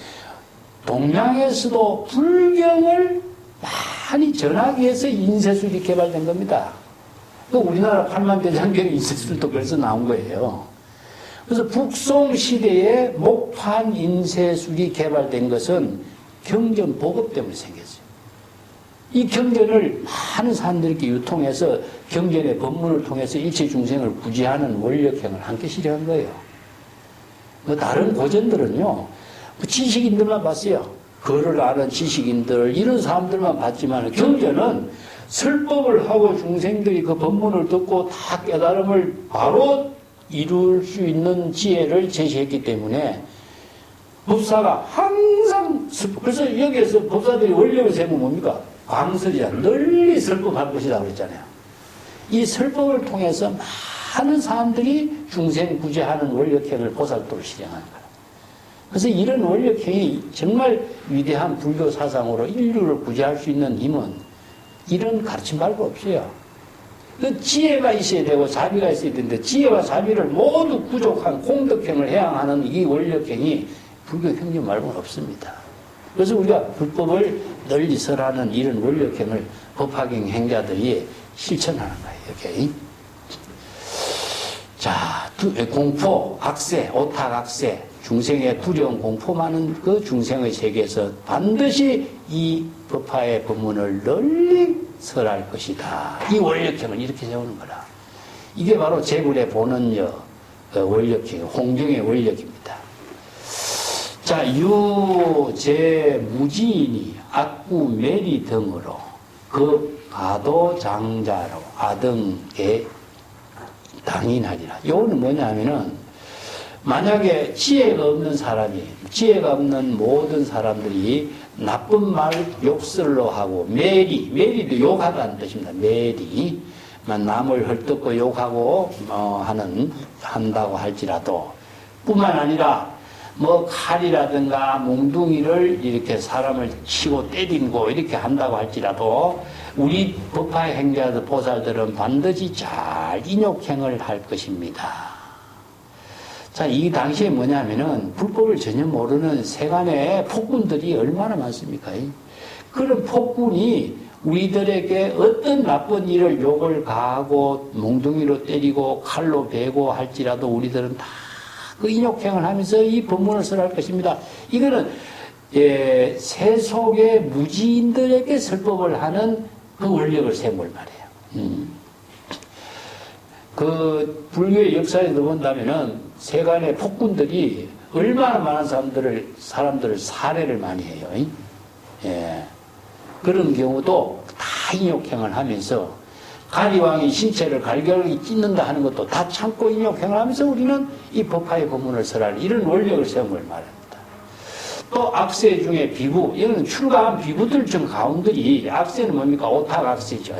동양에서도 불경을 많이 전하기 위해서 인쇄술이 개발된 겁니다. 그 우리나라 팔만대장경 인쇄술도 벌써 나온 거예요. 그래서 북송 시대에 목판 인쇄술이 개발된 것은 경전 보급 때문에 생겼어요. 이 경전을 많은 사람들에게 유통해서 경전의 법문을 통해서 일체 중생을 구제하는 원력행을 함께 실행한 거예요. 뭐 다른 고전들은요, 지식인들만 봤어요. 글을 아는 지식인들, 이런 사람들만 봤지만 경전은 설법을 하고 중생들이 그 법문을 듣고 다 깨달음을 바로 이룰 수 있는 지혜를 제시했기 때문에 법사가 항상, 그래서 여기에서 법사들이 원력을 세우면 뭡니까? 광설이야. 널리 설법할 것이다 그랬잖아요. 이 설법을 통해서 많은 사람들이 중생 구제하는 원력행을 보살도를 실행하는 거예요. 그래서 이런 원력행이 정말 위대한 불교 사상으로 인류를 구제할 수 있는 힘은 이런 가르침 말고 없어요. 그 지혜가 있어야 되고 자비가 있어야 되는데 지혜와 자비를 모두 부족한 공덕행을 해야 하는 이 원력행이 불교 행정 말고는 없습니다. 그래서 우리가 불법을 널리 설하는 이런 원력행을 법화경 행자들이 실천하는 거예요. 이렇게. 자, 공포, 악세, 오탁, 악세, 중생의 두려운 공포 많은 그 중생의 세계에서 반드시 이 법화의 법문을 널리 설할 것이다. 이 원력행을 이렇게 세우는 거라. 이게 바로 제불의 본원력 원력행, 홍경의 원력입니다. 자, 유제 무지인이 악구 매리 등으로 그 가도 장자로 아등에 당인하리라. 요거는 뭐냐면은 만약에 지혜가 없는 사람이, 지혜가 없는 모든 사람들이 나쁜 말 욕설로 하고 매리도 욕하다는 뜻입니다. 매리만 남을 헐뜯고 욕하고 한다고 할지라도 뿐만 아니라 뭐 칼이라든가 몽둥이를 이렇게 사람을 치고 때리고 이렇게 한다고 할지라도 우리 법화의 행자들 보살들은 반드시 잘 인욕행을 할 것입니다. 자, 이 당시에 뭐냐면은 불법을 전혀 모르는 세간의 폭군들이 얼마나 많습니까? 그런 폭군이 우리들에게 어떤 나쁜 일을 욕을 가하고 몽둥이로 때리고 칼로 베고 할지라도 우리들은 다 그 인욕행을 하면서 이 법문을 설할 것입니다. 이거는 세속의 무지인들에게 설법을 하는 그 원력을 세울 말이에요. 그 불교의 역사에도 본다면은 세간의 폭군들이 얼마나 많은 사람들을 살해를 많이 해요. 예. 그런 경우도 다 인욕행을 하면서 가리왕이 신체를 갈겨이 찢는다 하는 것도 다 참고 인욕행을 하면서 우리는 이 법화의 법문을 설할 이런 원력을 세운 걸 말합니다. 또 악세 중에 비구, 이거는 출가한 비구들 중 가운들이 악세는 뭡니까? 오탁 악세죠.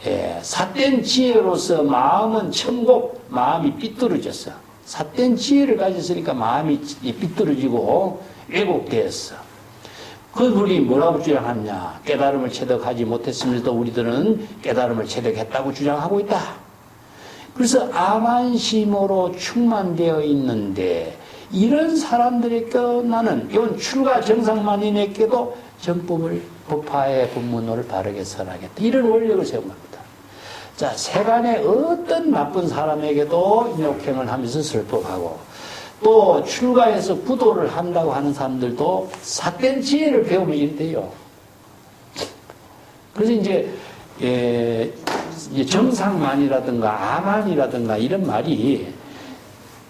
예, 삿된 지혜로서 마음은 천곡, 마음이 삐뚤어졌어. 삿된 지혜를 가졌으니까 마음이 삐뚤어지고 왜곡되었어. 그들이 뭐라고 주장하느냐? 깨달음을 체득하지 못했으면서도 우리들은 깨달음을 체득했다고 주장하고 있다. 그래서 아만심으로 충만되어 있는데 이런 사람들에게 나는 이건 출가 정상만인에게도 정법을 법화의 법문을 바르게 설하겠다. 이런 원력을 세운 겁니다. 자, 세간의 어떤 나쁜 사람에게도 인욕행을 하면서 설법하고 또 출가해서 구도를 한다고 하는 사람들도 삿된 지혜를 배우면 이래 돼요. 그래서 이제 정상만이라든가 아만이라든가 이런 말이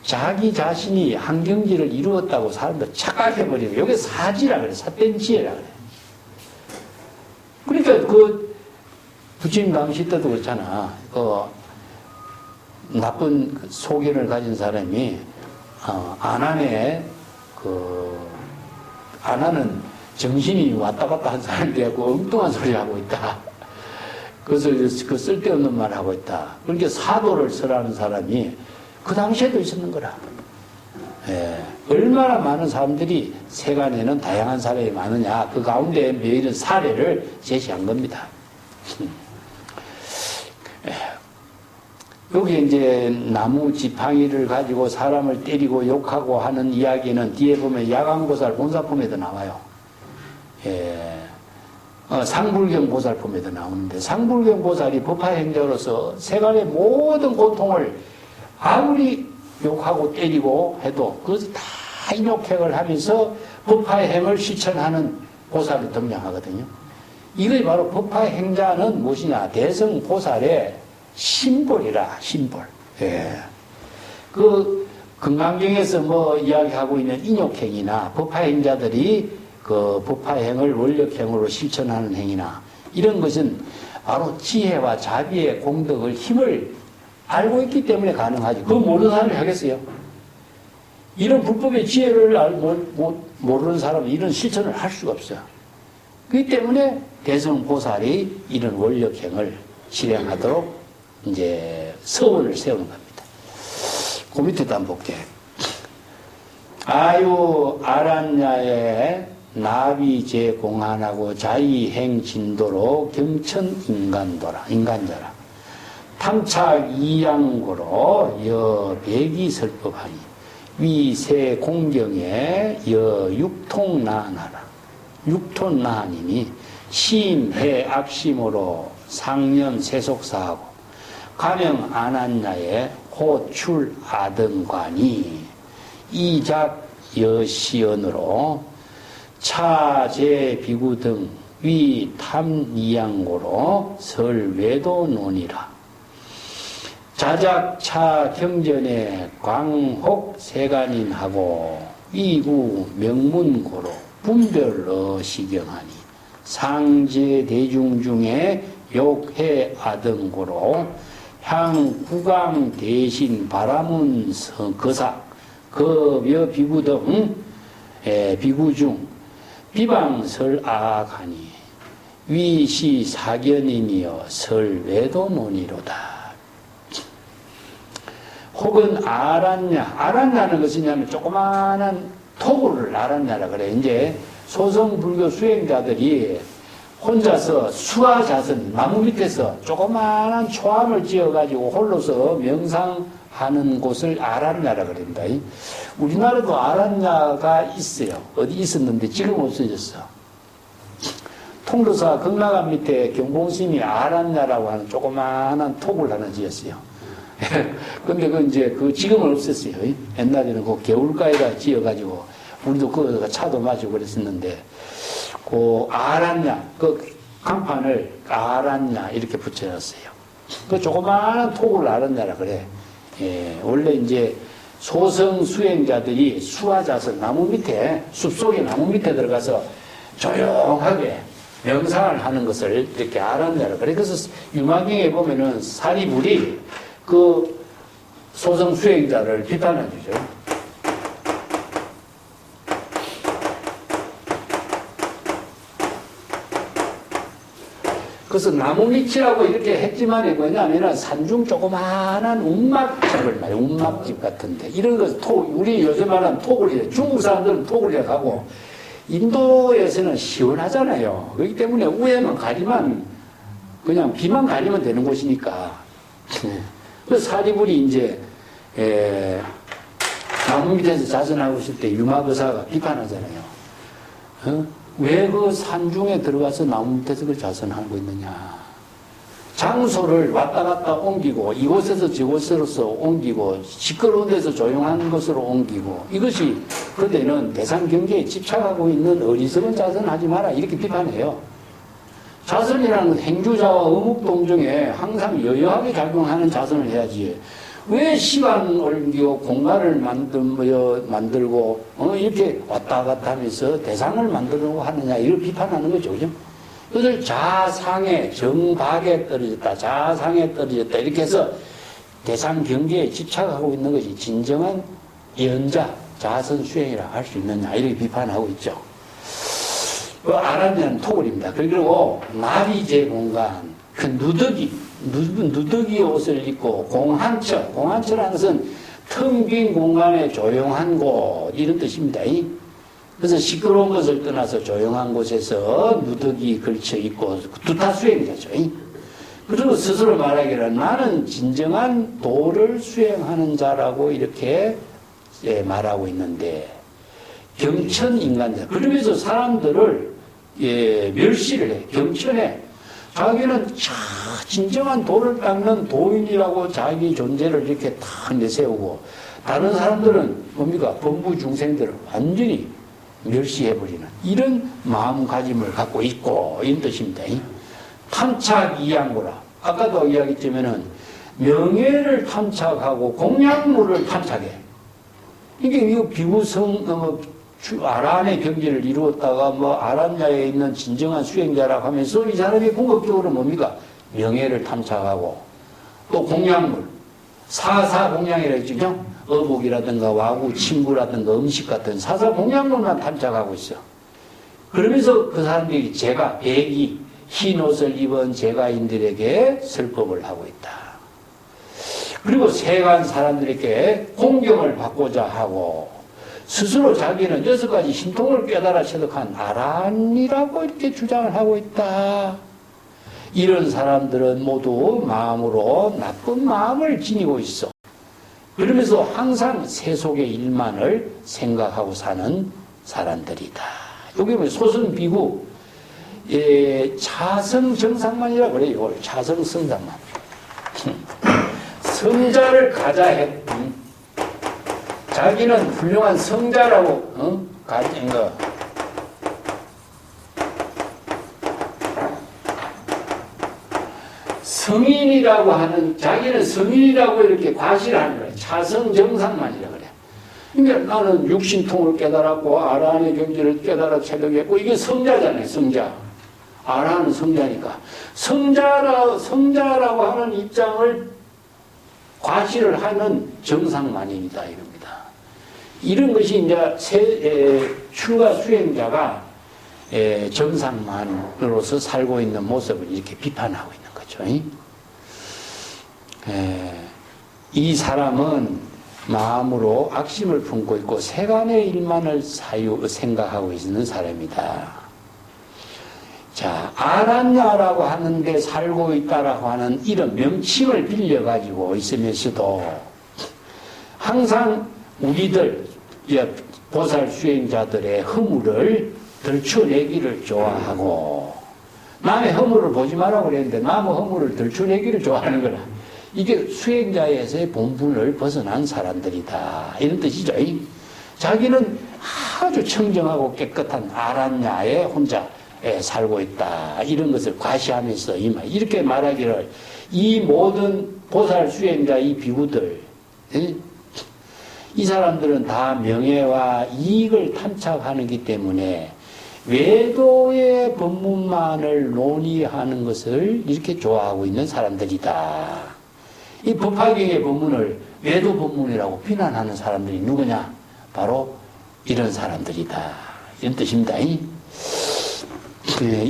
자기 자신이 한경지를 이루었다고 사람들 착각해버리고 여기 사지라 그래. 삿된 지혜라 그래. 그러니까 그 부처님 당시 때도 그렇잖아. 그 나쁜 소견을 가진 사람이 안안에 안안은 정신이 왔다 갔다 한 사람이 되고 엉뚱한 소리 하고 있다. 그래서 그 쓸데없는 말 하고 있다. 그러니까 사도를 설하는 사람이 그 당시에도 있었는 거라. 예. 얼마나 많은 사람들이 세간에는 다양한 사람이 많으냐. 그 가운데 몇 이런 사례를 제시한 겁니다. 여기 이제 나무 지팡이를 가지고 사람을 때리고 욕하고 하는 이야기는 뒤에 보면 야광보살 본사품에도 나와요. 예. 상불경 보살품에도 나오는데 상불경 보살이 법화행자로서 세간의 모든 고통을 아무리 욕하고 때리고 해도 그것을 다 인욕행을 하면서 법화의 행을 실천하는 보살을 등장하거든요. 이게 바로 법화의 행자는 무엇이냐? 대성보살의 심볼이라, 심볼. 예. 그 금강경에서 뭐 이야기하고 있는 인욕행이나 법화행자들이 그 법화행을 원력행으로 실천하는 행위나 이런 것은 바로 지혜와 자비의 공덕을 힘을 알고 있기 때문에 가능하지. 그거 모르는 사람이 하겠어요? 이런 불법의 지혜를 모르는 사람은 이런 실천을 할 수가 없어요. 그렇기 때문에 대성보살이 이런 원력행을 실행하도록 이제 서원을 세우는 겁니다. 그 밑에도 한번 볼게. 아유 아란야에 나비제 공안하고 자의행 진도로 경천 인간자라. 탐착 이양고로 여백이 설법하니 위세 공경에 육통나하나라. 육통나하니니 심해 악심으로 상념 세속사하고 가명 안한야의 호출 아등관이 이작 여시언으로 차제 비구 등 위탐 이양고로 설외도 논이라. 자작차 경전에 광혹 세간인하고 위구 명문고로 분별러 시경하니 상제 대중 중에 욕해 아등고로 향 구강 대신 바라문 거사 거여 비구 등 비구 중 비방설 아하니 위시 사견이며 설외도 논의로다. 혹은 알았냐는 것이 뭐냐면 조그마한 토구를 알았냐라 그래. 이제 소성불교 수행자들이 혼자서 수화자선 나무 밑에서 조그마한 초암을 지어가지고 홀로서 명상하는 곳을 알았냐라 그럽니다. 우리나라도 알았냐가 있어요. 어디 있었는데 지금 없어졌어. 통도사 극락암 밑에 경봉심이 알았냐라고 하는 조그마한 톡을 하나 지었어요. 근데 그 지금은 없었어요. 옛날에는 그 개울가에다 지어가지고 우리도 거기다가 차도 마시고 그랬었는데 그 알았냐 그 간판을 알았냐 이렇게 붙여놨어요. 그 조그마한 톡을 알았냐라 그래. 원래 이제 소성 수행자들이 수화자선 나무 밑에 숲속에 나무 밑에 들어가서 조용하게 명상을 하는 것을 이렇게 알았냐라 그래. 그래서 유마경에 보면은 사리불이 그 소성 수행자를 비판해 주죠. 그래서 나무밑이라고 이렇게 했지만 뭐냐면은 산중 조그마한 운막집을 말이에요. 운막집 같은데. 이런 거 우리 요새 말하는 토굴이에요. 중국 사람들은 토굴이라고 하고, 인도에서는 시원하잖아요. 그렇기 때문에 위에만 가리면, 그냥 비만 가리면 되는 곳이니까. 그래서 사리불이 이제, 나무 밑에서 자선하고 있을 때 유마거사가 비판하잖아요. 왜 그 산중에 들어가서 나무 밑에서 그 자선하고 있느냐. 장소를 왔다 갔다 옮기고 이곳에서 저곳으로서 옮기고 시끄러운 데서 조용한 곳으로 옮기고 이것이 그때는 대상 경계에 집착하고 있는 어리석은 자선하지 마라 이렇게 비판해요. 자선이라는 건 행주자와 어묵동정에 항상 여여하게 작용하는 자선을 해야지. 왜 시간을 옮기고 공간을 만들고 이렇게 왔다 갔다 하면서 대상을 만들려고 하느냐 이걸 비판하는 거죠. 그죠? 그것을 자상에 정박에 떨어졌다. 자상에 떨어졌다. 이렇게 해서 대상 경계에 집착하고 있는 것이 진정한 연자 자선 수행이라 할 수 있느냐 이렇게 비판하고 있죠. 그 아란이라는 토굴입니다. 그리고 나비제 공간 그 누더기 옷을 입고 공한처라는 것은 텅 빈 공간에 조용한 곳 이런 뜻입니다. 그래서 시끄러운 것을 떠나서 조용한 곳에서 누더기 걸쳐 입고 두타 수행자죠. 그리고 스스로 말하기를 나는 진정한 도를 수행하는 자라고 이렇게 말하고 있는데 경천인간자. 그러면서 사람들을 멸시를 해. 경천해. 자기는 진정한 도를 닦는 도인이라고 자기 존재를 이렇게 탁 내세우고 다른 사람들은 뭡니까? 범부 중생들을 완전히 멸시해버리는 이런 마음가짐을 갖고 있고 이런 뜻입니다. 탐착 이양고라. 아까도 이야기했지만은 명예를 탐착하고 공양물을 탐착해. 이게 이거 비구성 아란의 경지를 이루었다가 아란야에 있는 진정한 수행자라고 하면서 이 사람이 궁극적으로 뭡니까? 명예를 탐착하고 또 공양물 사사 공양이라 했죠. 어복이라든가 와구 침구라든가 음식 같은 사사 공양물만 탐착하고 있어. 그러면서 그 사람들이 제가 백이 흰 옷을 입은 제가인들에게 설법을 하고 있다. 그리고 세간 사람들에게 공경을 받고자 하고 스스로 자기는 6가지 신통을 깨달아 체득한 아란이라고 이렇게 주장을 하고 있다. 이런 사람들은 모두 마음으로 나쁜 마음을 지니고 있어. 그러면서 항상 세속의 일만을 생각하고 사는 사람들이다. 여기 보면 소승비구, 차성정상만이라고 그래요. 이걸 차성성상만. 성자를 가자 해. 자기는 훌륭한 성자라고 가진 거. 성인이라고 하는, 자기는 성인이라고 이렇게 과시하는 거예요. 차성정상만이라 그래. 그러니까 나는 육신통을 깨달았고, 아라한의 경지를 깨달아 체득했고, 이게 성자잖아요, 성자. 아라한은 성자니까. 성자라고 하는 입장을 과시를 하는 정상만입니다, 이겁니다. 이런 것이 이제 출가 수행자가 정상만으로서 살고 있는 모습을 이렇게 비판하고 있는 거죠. 이 사람은 마음으로 악심을 품고 있고 세간의 일만을 생각하고 있는 사람이다. 자, 아란야라고 하는데 살고 있다라고 하는 이런 명칭을 빌려가지고 있으면서도 항상 우리들, 보살 수행자들의 허물을 들춰내기를 좋아하고, 남의 허물을 보지 말라고 그랬는데 남의 허물을 들춰내기를 좋아하는 거라. 이게 수행자에서의 본분을 벗어난 사람들이다, 이런 뜻이죠. 자기는 아주 청정하고 깨끗한 아란야에 혼자 살고 있다, 이런 것을 과시하면서 이렇게 말하기를, 이 모든 보살 수행자 이 비구들, 이 사람들은 다 명예와 이익을 탐착하기 때문에 외도의 법문만을 논의하는 것을 이렇게 좋아하고 있는 사람들이다. 이 법화경의 법문을 외도 법문이라고 비난하는 사람들이 누구냐? 바로 이런 사람들이다, 이런 뜻입니다.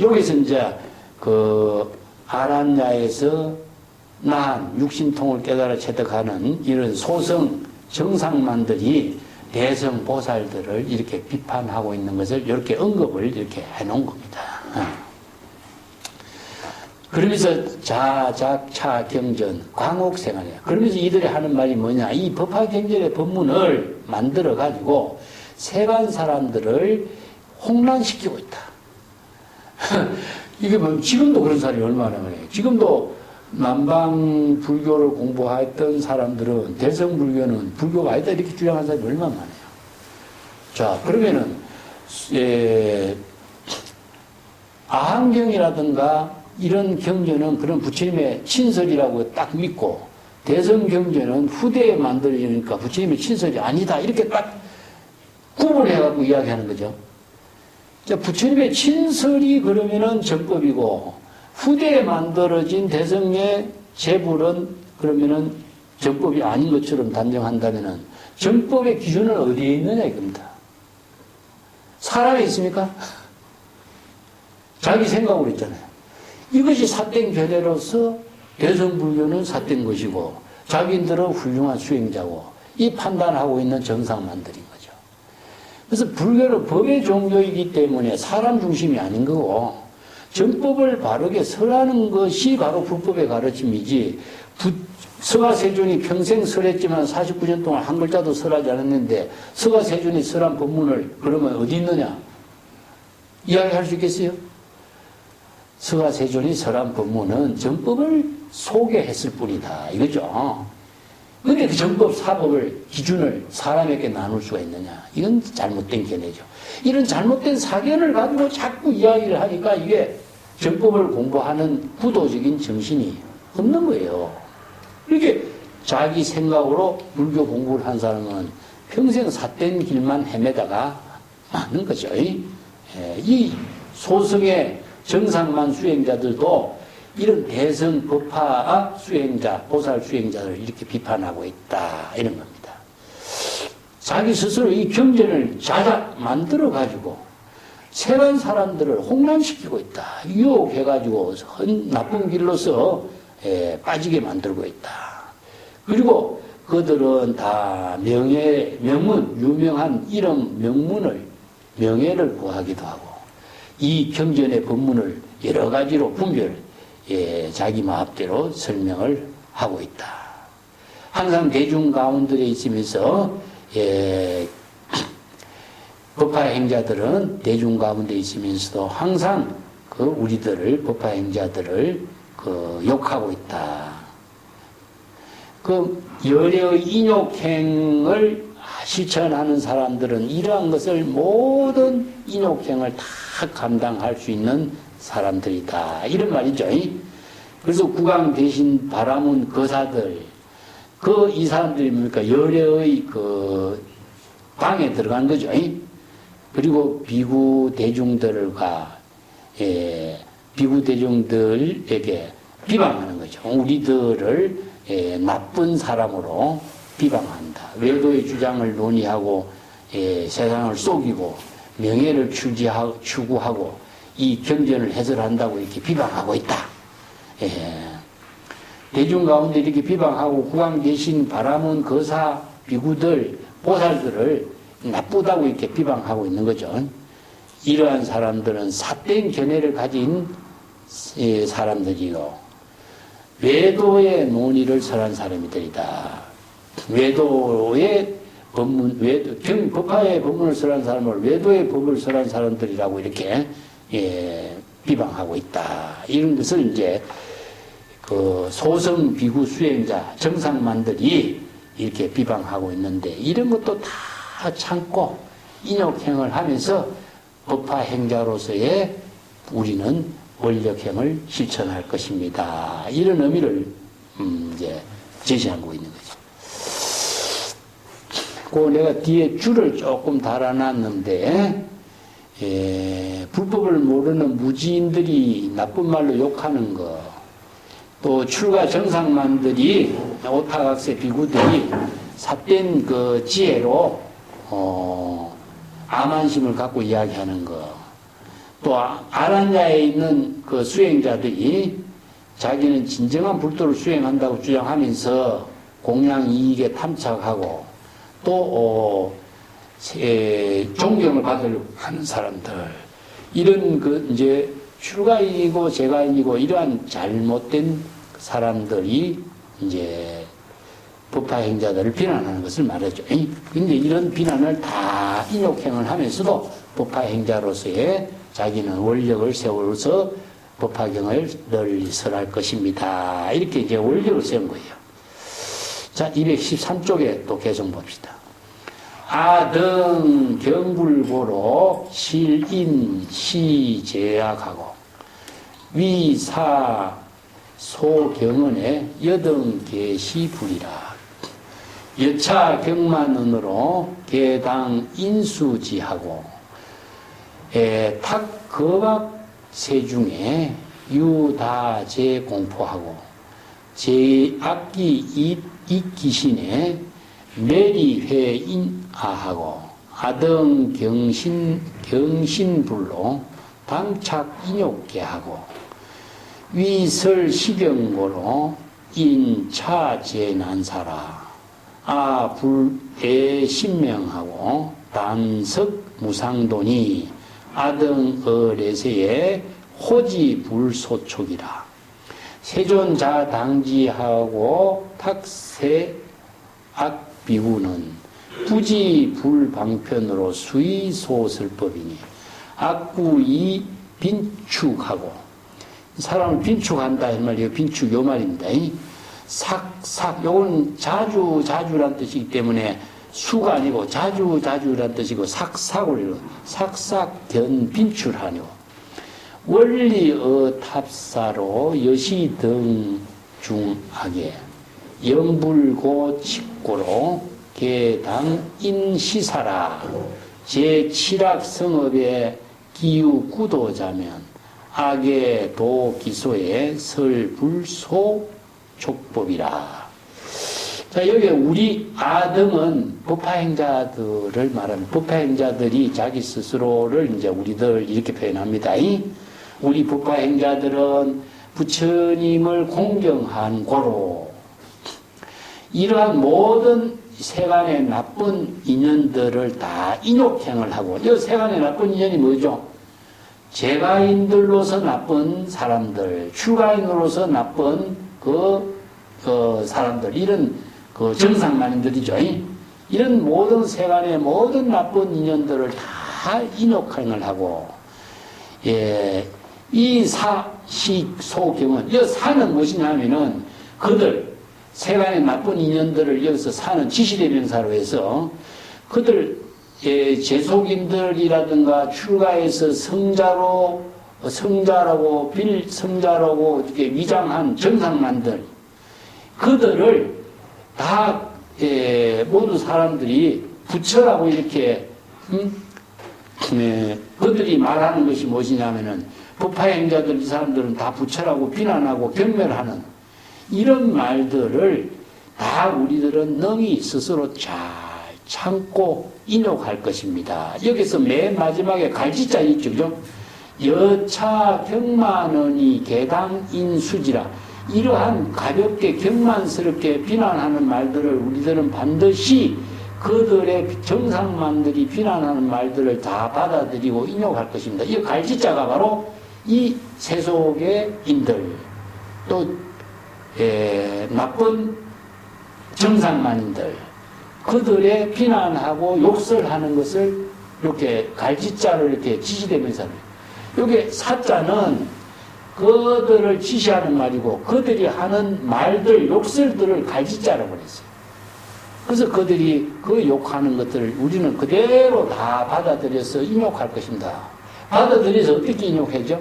여기서 이제 아란야에서 나한 육신통을 깨달아 체득하는 이런 소성 정상만들이 대성 보살들을 이렇게 비판하고 있는 것을 이렇게 언급을 이렇게 해놓은 겁니다. 그러면서 자작차 경전 광옥생활이야. 그러면서 이들이 하는 말이 뭐냐? 이 법화경전의 법문을 만들어 가지고 세간 사람들을 혼란시키고 있다. 이게 뭐 지금도 그런 사람이 얼마나 많아요. 지금도 남방 불교를 공부했던 사람들은 대성 불교는 불교가 아니다 이렇게 주장하는 사람이 얼마나 많아요. 자, 그러면은 아한경이라든가 이런 경전은 그런 부처님의 친설이라고 딱 믿고, 대성 경전은 후대에 만들어지니까 부처님의 친설이 아니다 이렇게 딱 구분해갖고 이야기하는 거죠. 자, 부처님의 친설이 그러면은 정법이고, 후대에 만들어진 대성의 제불은 그러면은 정법이 아닌 것처럼 단정한다면은 정법의 기준은 어디에 있느냐 이겁니다. 사람에 있습니까? 자기 생각으로 있잖아요. 이것이 삿된 견해로서 대성불교는 삿된 것이고 자기들은 훌륭한 수행자고 이 판단하고 있는 정상만들인 거죠. 그래서 불교는 법의 종교이기 때문에 사람 중심이 아닌 거고, 정법을 바르게 설하는 것이 바로 불법의 가르침이지, 서가세존이 평생 설했지만 49년 동안 한 글자도 설하지 않았는데 서가세존이 설한 법문을 그러면 어디 있느냐? 이야기할 수 있겠어요? 서가세존이 설한 법문은 정법을 소개했을 뿐이다, 이거죠. 그런데 그 정법, 사법을, 기준을 사람에게 나눌 수가 있느냐? 이건 잘못된 견해죠. 이런 잘못된 사견을 가지고 자꾸 이야기를 하니까 이게 정법을 공부하는 구도적인 정신이 없는 거예요. 이렇게 자기 생각으로 불교 공부를 한 사람은 평생 삿된 길만 헤매다가 마는 거죠. 이 소승의 정상만 수행자들도 이런 대성 법화 수행자, 보살 수행자를 이렇게 비판하고 있다, 이런 겁니다. 자기 스스로 이 경전을 자작 만들어가지고 세간 사람들을 혼란시키고 있다. 유혹해가지고 나쁜 길로서 빠지게 만들고 있다. 그리고 그들은 다 명문, 유명한 이름 명문을, 명예를 구하기도 하고 이 경전의 법문을 여러 가지로 분별, 자기 마음대로 설명을 하고 있다. 항상 대중 가운데 있으면서 법화 행자들은 대중 가운데 있으면서도 항상 우리들을 법화 행자들을 욕하고 있다. 열애의 인욕행을 실천하는 사람들은 이러한 것을 모든 인욕행을 다 감당할 수 있는 사람들이다. 이런 말이죠. 그래서 국왕 대신 바라문 거사들, 이 사람들이 뭡니까? 열애의 방에 들어간 거죠. 그리고 비구 대중들과, 비구 대중들에게 비방하는 거죠. 우리들을 나쁜 사람으로 비방한다. 외도의 주장을 논의하고 세상을 속이고 명예를 추구하고 이 경전을 해설한다고 이렇게 비방하고 있다. 대중 가운데 이렇게 비방하고 국왕 대신 바라문 거사 비구들 보살들을 나쁘다고 이렇게 비방하고 있는 거죠. 이러한 사람들은 삿된 견해를 가진 사람들이요. 외도의 논의를 설한 사람들이다. 외도의 법문, 법화의 법문을 설한 사람을 외도의 법을 설한 사람들이라고 이렇게 비방하고 있다. 이런 것을 이제 소성 비구 수행자 정상만들이 이렇게 비방하고 있는데 이런 것도 다 참고 인욕행을 하면서 법화 행자로서의 우리는 원력행을 실천할 것입니다. 이런 의미를 이제 제시하고 있는 거죠. 내가 뒤에 줄을 조금 달아놨는데 불법을 모르는 무지인들이 나쁜 말로 욕하는 거, 또 출가 정상만들이 오타각세 비구들이 삿된 지혜로 아만심을 갖고 이야기하는 거, 또 아란야에 있는 수행자들이 자기는 진정한 불도를 수행한다고 주장하면서 공양 이익에 탐착하고 또 존경을 받으려고 하는 사람들, 이런 이제 출가인이고 재가인이고 이러한 잘못된 사람들이 이제 법화 행자들을 비난하는 것을 말하죠. 근데 이런 비난을 다 인욕행을 하면서도 법화 행자로서의 자기는 원력을 세워서 법화경을 널리 설할 것입니다. 이렇게 이제 원력을 세운 거예요. 자, 213쪽에 또 계속 봅시다. 아등 경불보로 실인 시제약하고 위사 소경은의 여등 계시불이라. 여차 경만은으로 개당 인수지하고 탁 거박 세중에 유다제 공포하고 제악기 이기신에 매리회인아하고 아등 경신불로 당착 인욕계하고 위설 시경고로 인차제난사라 아불에 신명하고 단석 무상도니 아등어레세의 호지불소촉이라. 세존자 당지하고 탁세 악비구는 부지불방편으로 수의소설법이니 악구이 빈축하고, 사람을 빈축한다 이 말이에요. 빈축 요 말입니다. 삭삭 요건 자주란 뜻이기 때문에 수가 아니고 자주란 뜻이고 삭삭을 삭삭견 빈출하뇨. 원리의 탑사로 여시등 중하게 영불고 칙고로 개당 인시사라. 제7악 성업의 기유 구도자면 악의 도기소의 설불소 족법이라. 자, 여기 우리 아등은 법화행자들을 말하는, 법화행자들이 자기 스스로를 이제 우리들 이렇게 표현합니다. 우리 법화행자들은 부처님을 공경한 고로 이러한 모든 세간의 나쁜 인연들을 다 인욕행을 하고, 이 세간의 나쁜 인연이 뭐죠? 재가인들로서 나쁜 사람들, 출가인으로서 나쁜 사람들, 이런 정상만인들이죠. 이런 모든 세간의 모든 나쁜 인연들을 다 인욕행을 하고, 이 사식소경은, 이 사는 무엇이냐면은 그들, 세간의 나쁜 인연들을 여기서 사는 지시대명사로 해서 그들, 제속인들이라든가 출가해서 성자라고 이렇게 위장한 정상만들, 그들을 다 모든 사람들이 부처라고 이렇게 그들이 말하는 것이 무엇이냐면은 법화행자들, 이 사람들은 다 부처라고 비난하고 경멸하는 이런 말들을 다 우리들은 능히 스스로 잘 참고 인욕할 것입니다. 여기서 맨 마지막에 갈지자 있죠, 그죠? 여차 경만언이 개당인수지라, 이러한 가볍게 경만스럽게 비난하는 말들을 우리들은 반드시 그들의 정상만들이 비난하는 말들을 다 받아들이고 인욕할 것입니다. 이 갈지자가 바로 이 세속의 인들, 또 나쁜 정상만인들, 그들의 비난하고 욕설하는 것을 이렇게 갈지자를 이렇게 지시되면서, 여기 사자는 그들을 지시하는 말이고 그들이 하는 말들, 욕설들을 갈지자라고 그랬어요. 그래서 그들이 그 욕하는 것들을 우리는 그대로 다 받아들여서 인욕할 것입니다. 받아들여서 어떻게 인욕하죠?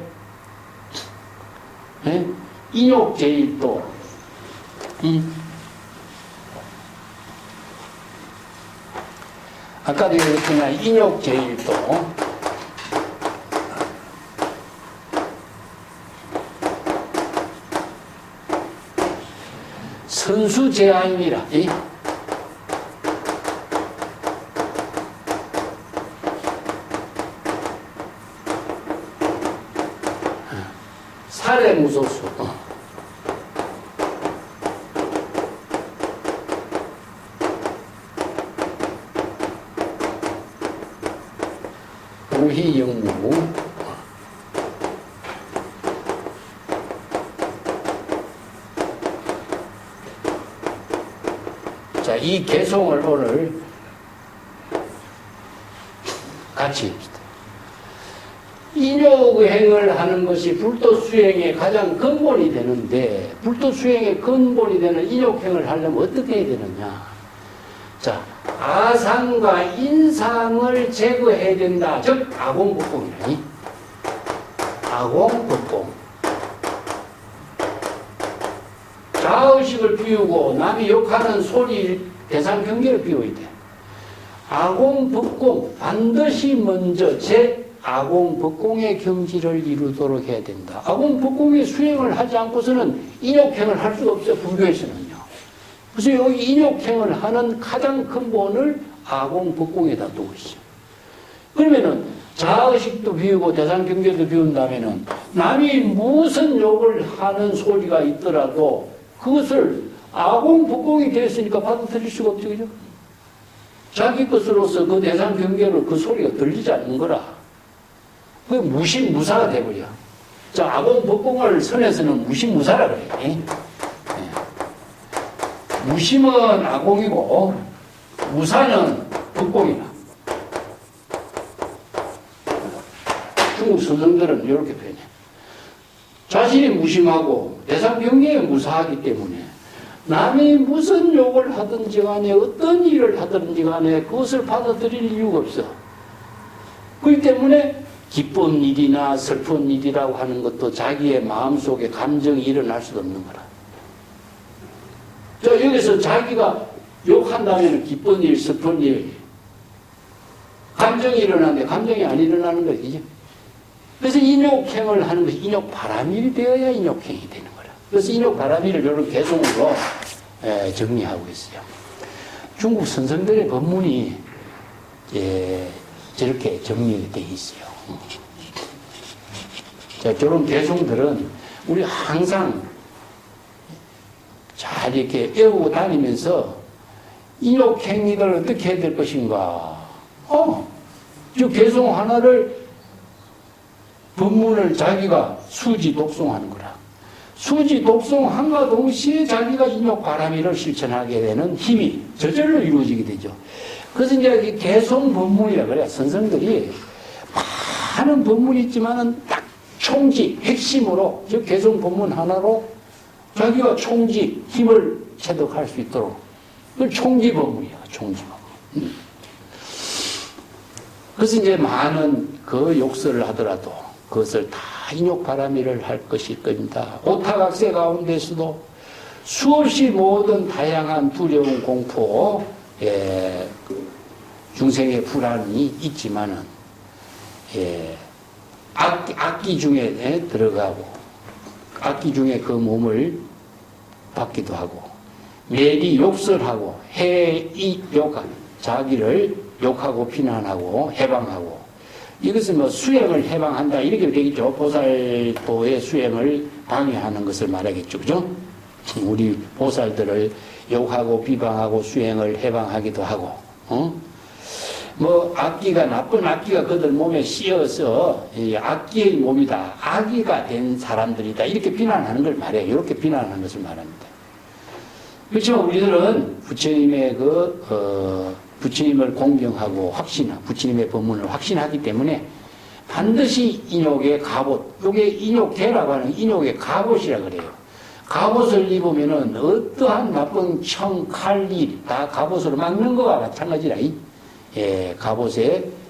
인욕제일도, 아까도 얘기했지만 인욕제일도, 선수제아임이라, 살해무소수, 무희영무, 자, 이 개송을 오늘 같이 합시다. 인욕행을 하는 것이 불도수행의 가장 근본이 되는데, 불도수행의 근본이 되는 인욕행을 하려면 어떻게 해야 되느냐? 자, 아상과 인상을 제거해야 된다. 즉, 아공법공이라니. 아공법공. 자의식을 비우고 남이 욕하는 소리, 대상 경계를 비워야 돼. 아공법공, 반드시 먼저 아공법공의 경지를 이루도록 해야 된다. 아공법공의 수행을 하지 않고서는 인욕행을 할 수가 없어요, 불교에서는요. 그래서 여기 인욕행을 하는 가장 근본을 아공법공에다 두고 있어요. 그러면은 자의식도 비우고 대상경계도 비운다면은 남이 무슨 욕을 하는 소리가 있더라도 그것을 아공법공이 됐으니까 받아들일 수가 없죠, 그죠? 자기 것으로서 그 대상경계로 그 소리가 들리지 않는 거라. 그게 무시무사가 돼버려. 자, 아공법공을 선에서는 무시무사라 그래요. 무심은 아공이고 무사는 법공이다. 중국 선생들은 이렇게 표현해. 자신이 무심하고 대상 경계에 무사하기 때문에 남이 무슨 욕을 하든지 간에 어떤 일을 하든지 간에 그것을 받아들일 이유가 없어. 그렇기 때문에 기쁜 일이나 슬픈 일이라고 하는 것도 자기의 마음속에 감정이 일어날 수도 없는 거라. 자, 여기서 자기가 욕한다면 기쁜 일, 슬픈 일, 감정이 일어나는데 감정이 안 일어나는 거지. 그래서 인욕행을 하는 것이 인욕바람일이 되어야 인욕행이 되는 거라. 그래서 인욕바람일을 이런 개송으로 정리하고 있어요. 중국 선생들의 법문이 저렇게 정리되어 있어요. 자, 저런 개송들은 우리 항상 잘 이렇게 외우고 다니면서 인욕행위를 어떻게 해야 될 것인가. 저 개송 하나를 법문을 자기가 수지 독송하는 거라. 수지 독송함과 동시에 자기가 인욕 바람이를 실천하게 되는 힘이 저절로 이루어지게 되죠. 그래서 이제 개송 법문이라 그래. 선생들이 많은 법문이 있지만은 딱 총지, 핵심으로, 즉 개송 법문 하나로 자기가 총지, 힘을 체득할 수 있도록. 그걸 총지 법문이야, 총지 법문. 그래서 이제 많은 그 욕설을 하더라도 그것을 다 인욕 바람이를 할 것일 겁니다. 오타각세 가운데서도 수없이 모든 다양한 두려운 공포, 중생의 불안이 있지만은, 악기 중에 들어가고, 악기 중에 그 몸을 받기도 하고, 매리 욕설하고, 자기를 욕하고 비난하고 해방하고, 이것은 뭐 수행을 해방한다 이렇게 되겠죠. 보살도의 수행을 방해하는 것을 말하겠죠. 그죠? 우리 보살들을 욕하고 비방하고 수행을 해방하기도 하고, 뭐 나쁜 악기가 그들 몸에 씌어서 악기의 몸이다, 악기가 된 사람들이다 이렇게 비난하는 걸 말해요. 이렇게 비난하는 것을 말합니다. 그렇지만 우리들은 부처님의 부처님을 공경하고 부처님의 법문을 확신하기 때문에 반드시 인욕의 갑옷, 요게 인욕대라고 하는 인욕의 갑옷이라 그래요. 갑옷을 입으면은 어떠한 나쁜 청, 칼, 일 다 갑옷으로 막는 것과 마찬가지라.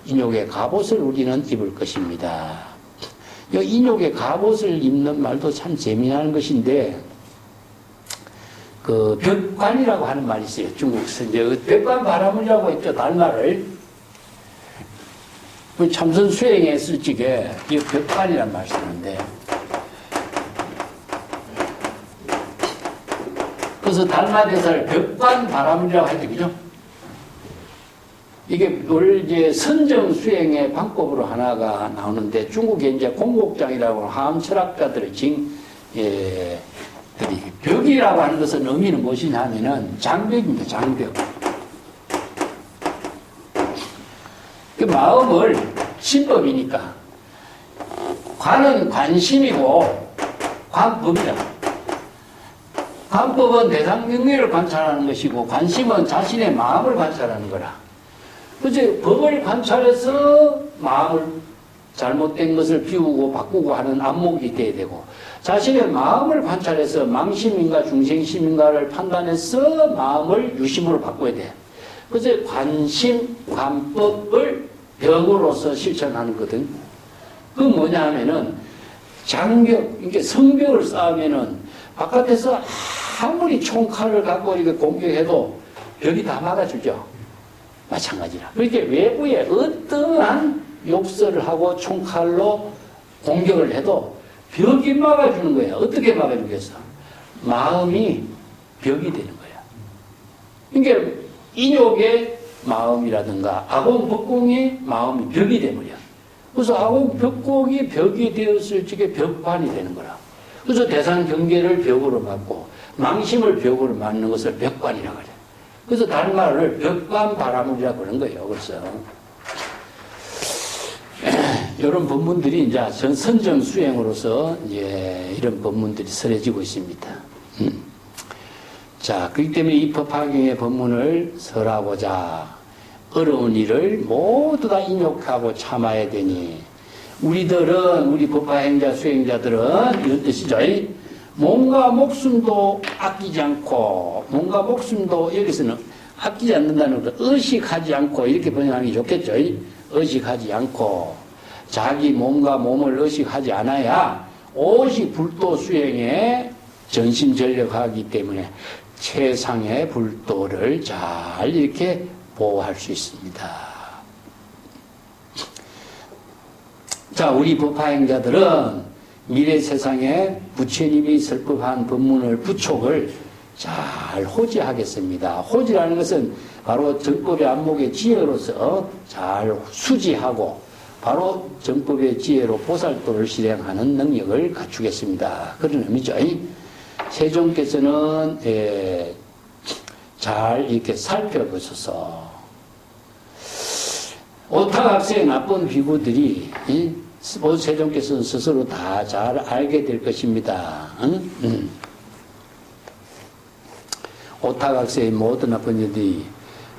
인욕의 갑옷을 우리는 입을 것입니다. 이 인욕의 갑옷을 입는 말도 참 재미나는 것인데, 그 벽관이라고 하는 말이 있어요. 중국에서 이제 벽관 바라문이라고 했죠. 달말을 참선 수행했을 적에 이 벽관이란 말을 쓰는데, 그래서 달마 대사를 벽관 바라문이라고 할 때, 그죠? 이게 원래 이제 선정 수행의 방법으로 하나가 나오는데, 중국에 이제 공곡장이라고 하는 철학자들의 벽이라고 하는 것은 의미는 무엇이냐 하면은 장벽입니다. 장벽. 그 마음을 신법이니까 관은 관심이고 관법이다. 관법은 대상 경계를 관찰하는 것이고 관심은 자신의 마음을 관찰하는 거라. 그치? 법을 관찰해서 마음을 잘못된 것을 비우고 바꾸고 하는 안목이 돼야 되고, 자신의 마음을 관찰해서 망심인가 중생심인가를 판단해서 마음을 유심으로 바꿔야 돼. 그래서 관심, 관법을 벽으로서 실천하는 거거든. 그 뭐냐 하면은 장벽, 이게 성벽을 쌓으면은 바깥에서 아무리 총칼을 갖고 이렇게 공격해도 벽이 다 막아주죠. 마찬가지라. 그렇게 외부에 어떠한 욕설을 하고 총칼로 공격을 해도 벽이 막아주는 거야. 어떻게 막아주겠어? 마음이 벽이 되는 거야. 그러니까 인욕의 마음이라든가 아공법공의 마음이 벽이 되버려. 그래서 아공법공이 벽이 되었을 적에 벽관이 되는 거라. 그래서 대상 경계를 벽으로 막고 망심을 벽으로 막는 것을 벽관이라고 그래. 그래서 다른 말을 벽관 바라문이라고 그러는 거예요. 그래서 이런 법문들이 이제 선정 수행으로서 이제 이런 법문들이 설해지고 있습니다. 자, 그렇기 때문에 이 법화경의 법문을 설하고자 어려운 일을 모두 다 인욕하고 참아야 되니, 우리들은, 우리 법화행자 수행자들은 이런 뜻이죠. 몸과 목숨도 아끼지 않고, 몸과 목숨도 여기서는 아끼지 않는다는 것, 의식하지 않고 이렇게 번역하는 게 좋겠죠. 의식하지 않고 자기 몸과 몸을 의식하지 않아야 오직 불도 수행에 전심전력하기 때문에 최상의 불도를 잘 이렇게 보호할 수 있습니다. 자, 우리 법화행자들은 미래 세상에 부처님이 설법한 법문을 부촉을 잘 호지하겠습니다. 호지라는 것은 바로 정법의 안목의 지혜로서 잘 수지하고 바로 정법의 지혜로 보살도를 실행하는 능력을 갖추겠습니다. 그런 의미죠. 세종께서는 잘 이렇게 살펴보셔서 오타각세의 나쁜 비구들이 세종께서는 스스로 다 잘 알게 될 것입니다. 응? 오타각세의 모든 아버님들이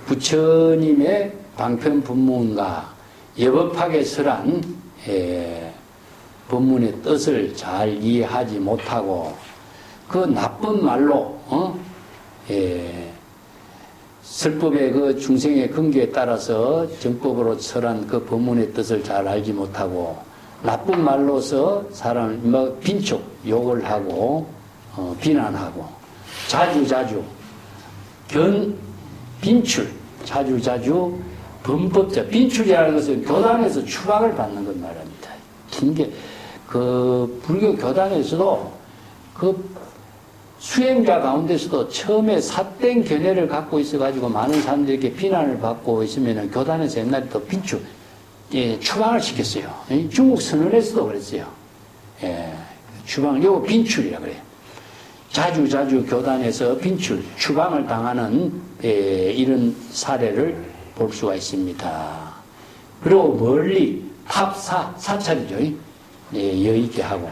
부처님의 방편법문과 여법하게 설한 법문의 뜻을 잘 이해하지 못하고 그 나쁜 말로 설법의 그 중생의 근교에 따라서 정법으로 설한 그 법문의 뜻을 잘 알지 못하고 나쁜 말로서 사람을 빈축 욕을 하고 비난하고 자주 빈출 자주 범법자 빈출이라는 것은 교단에서 추방을 받는 것 말합니다. 이게 그 불교 교단에서도 그 수행자 가운데서도 처음에 삿된 견해를 갖고 있어가지고 많은 사람들에게 비난을 받고 있으면 교단에서 옛날에 또 빈출 추방을 시켰어요. 중국 선언에서도 그랬어요. 추방을 요거 빈출이라 그래요. 자주 교단에서 빈출, 추방을 당하는 이런 사례를 볼 수가 있습니다. 그리고 멀리 사찰이죠. 여의게 하고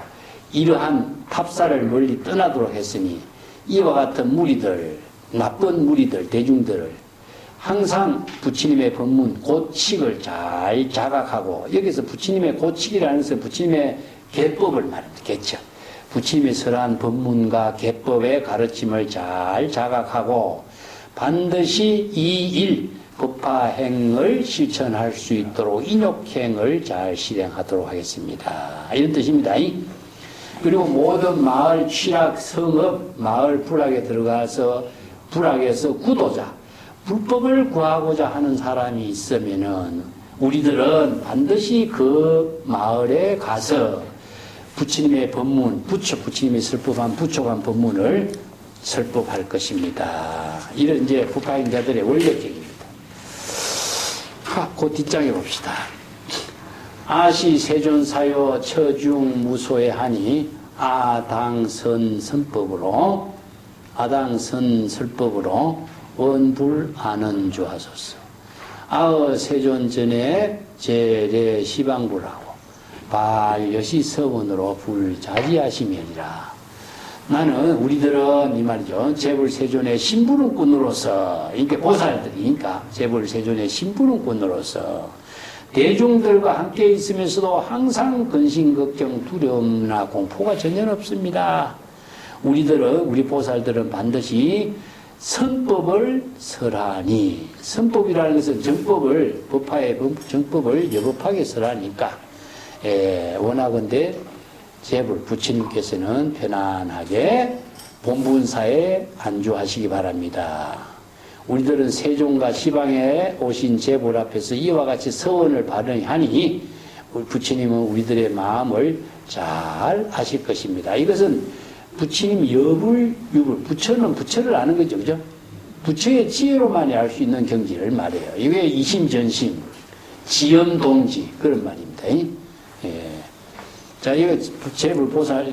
이러한 탑사를 멀리 떠나도록 했으니 이와 같은 무리들, 나쁜 무리들, 대중들을 항상 부처님의 법문, 고칙을 잘 자각하고 여기서 부처님의 고칙이라는 것은 부처님의 계법을 말합니다. 계책. 부처님의 설한 법문과 계법의 가르침을 잘 자각하고 반드시 이 일 법화행을 실천할 수 있도록 인욕행을 잘 실행하도록 하겠습니다. 이런 뜻입니다. 그리고 모든 마을 취락, 성읍, 마을 불락에 들어가서 불락에서 구도자, 불법을 구하고자 하는 사람이 있으면은 우리들은 반드시 그 마을에 가서 부처님의 법문, 부처님의 설법한 부처관 법문을 설법할 것입니다. 이런 이제 법화행자들의 원력적입니다. 그 뒷장에 봅시다. 아시 세존사요 처중 무소에 하니 아당선 선법으로 아당선 설법으로 원불안은주 하소서. 아어 세존 전에 제례 시방불하고 발여시 서원으로 불자지하시면이라. 나는 우리들은 이 말이죠. 재불세존의 신부름꾼으로서 이렇게 보살들이니까 재불세존의 신부름꾼으로서 대중들과 함께 있으면서도 항상 근심, 걱정, 두려움이나 공포가 전혀 없습니다. 우리 보살들은 반드시 선법을 설하니, 선법이라는 것은 정법을, 법화의 정법을 여법하게 설하니까, 원하건대 재불 부처님께서는 편안하게 본분사에 안주하시기 바랍니다. 우리들은 세종과 시방에 오신 재불 앞에서 이와 같이 서원을 발언하니 부처님은 우리들의 마음을 잘 아실 것입니다. 이것은 부처님 유불, 부처는 부처를 아는 거죠. 그죠? 부처의 지혜로만이 알 수 있는 경지를 말해요. 이게 이심전심, 지연동지, 그런 말입니다. 자, 이거 재불보살,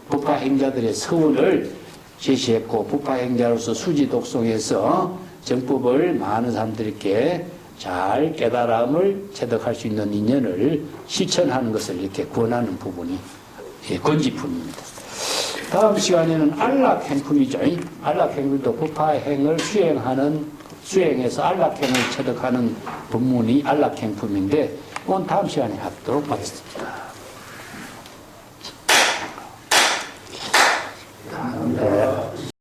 법화행자들의 서원을 제시했고, 법화행자로서 수지 독송해서 정법을 많은 사람들에게 잘 깨달음을 체득할 수 있는 인연을 실천하는 것을 이렇게 권하는 부분이 권지품입니다. 다음 시간에는 안락행품이죠. 안락행들도 법화행을 수행해서 안락행을 체득하는 법문이 안락행품인데, 그건 다음 시간에 하도록 하겠습니다.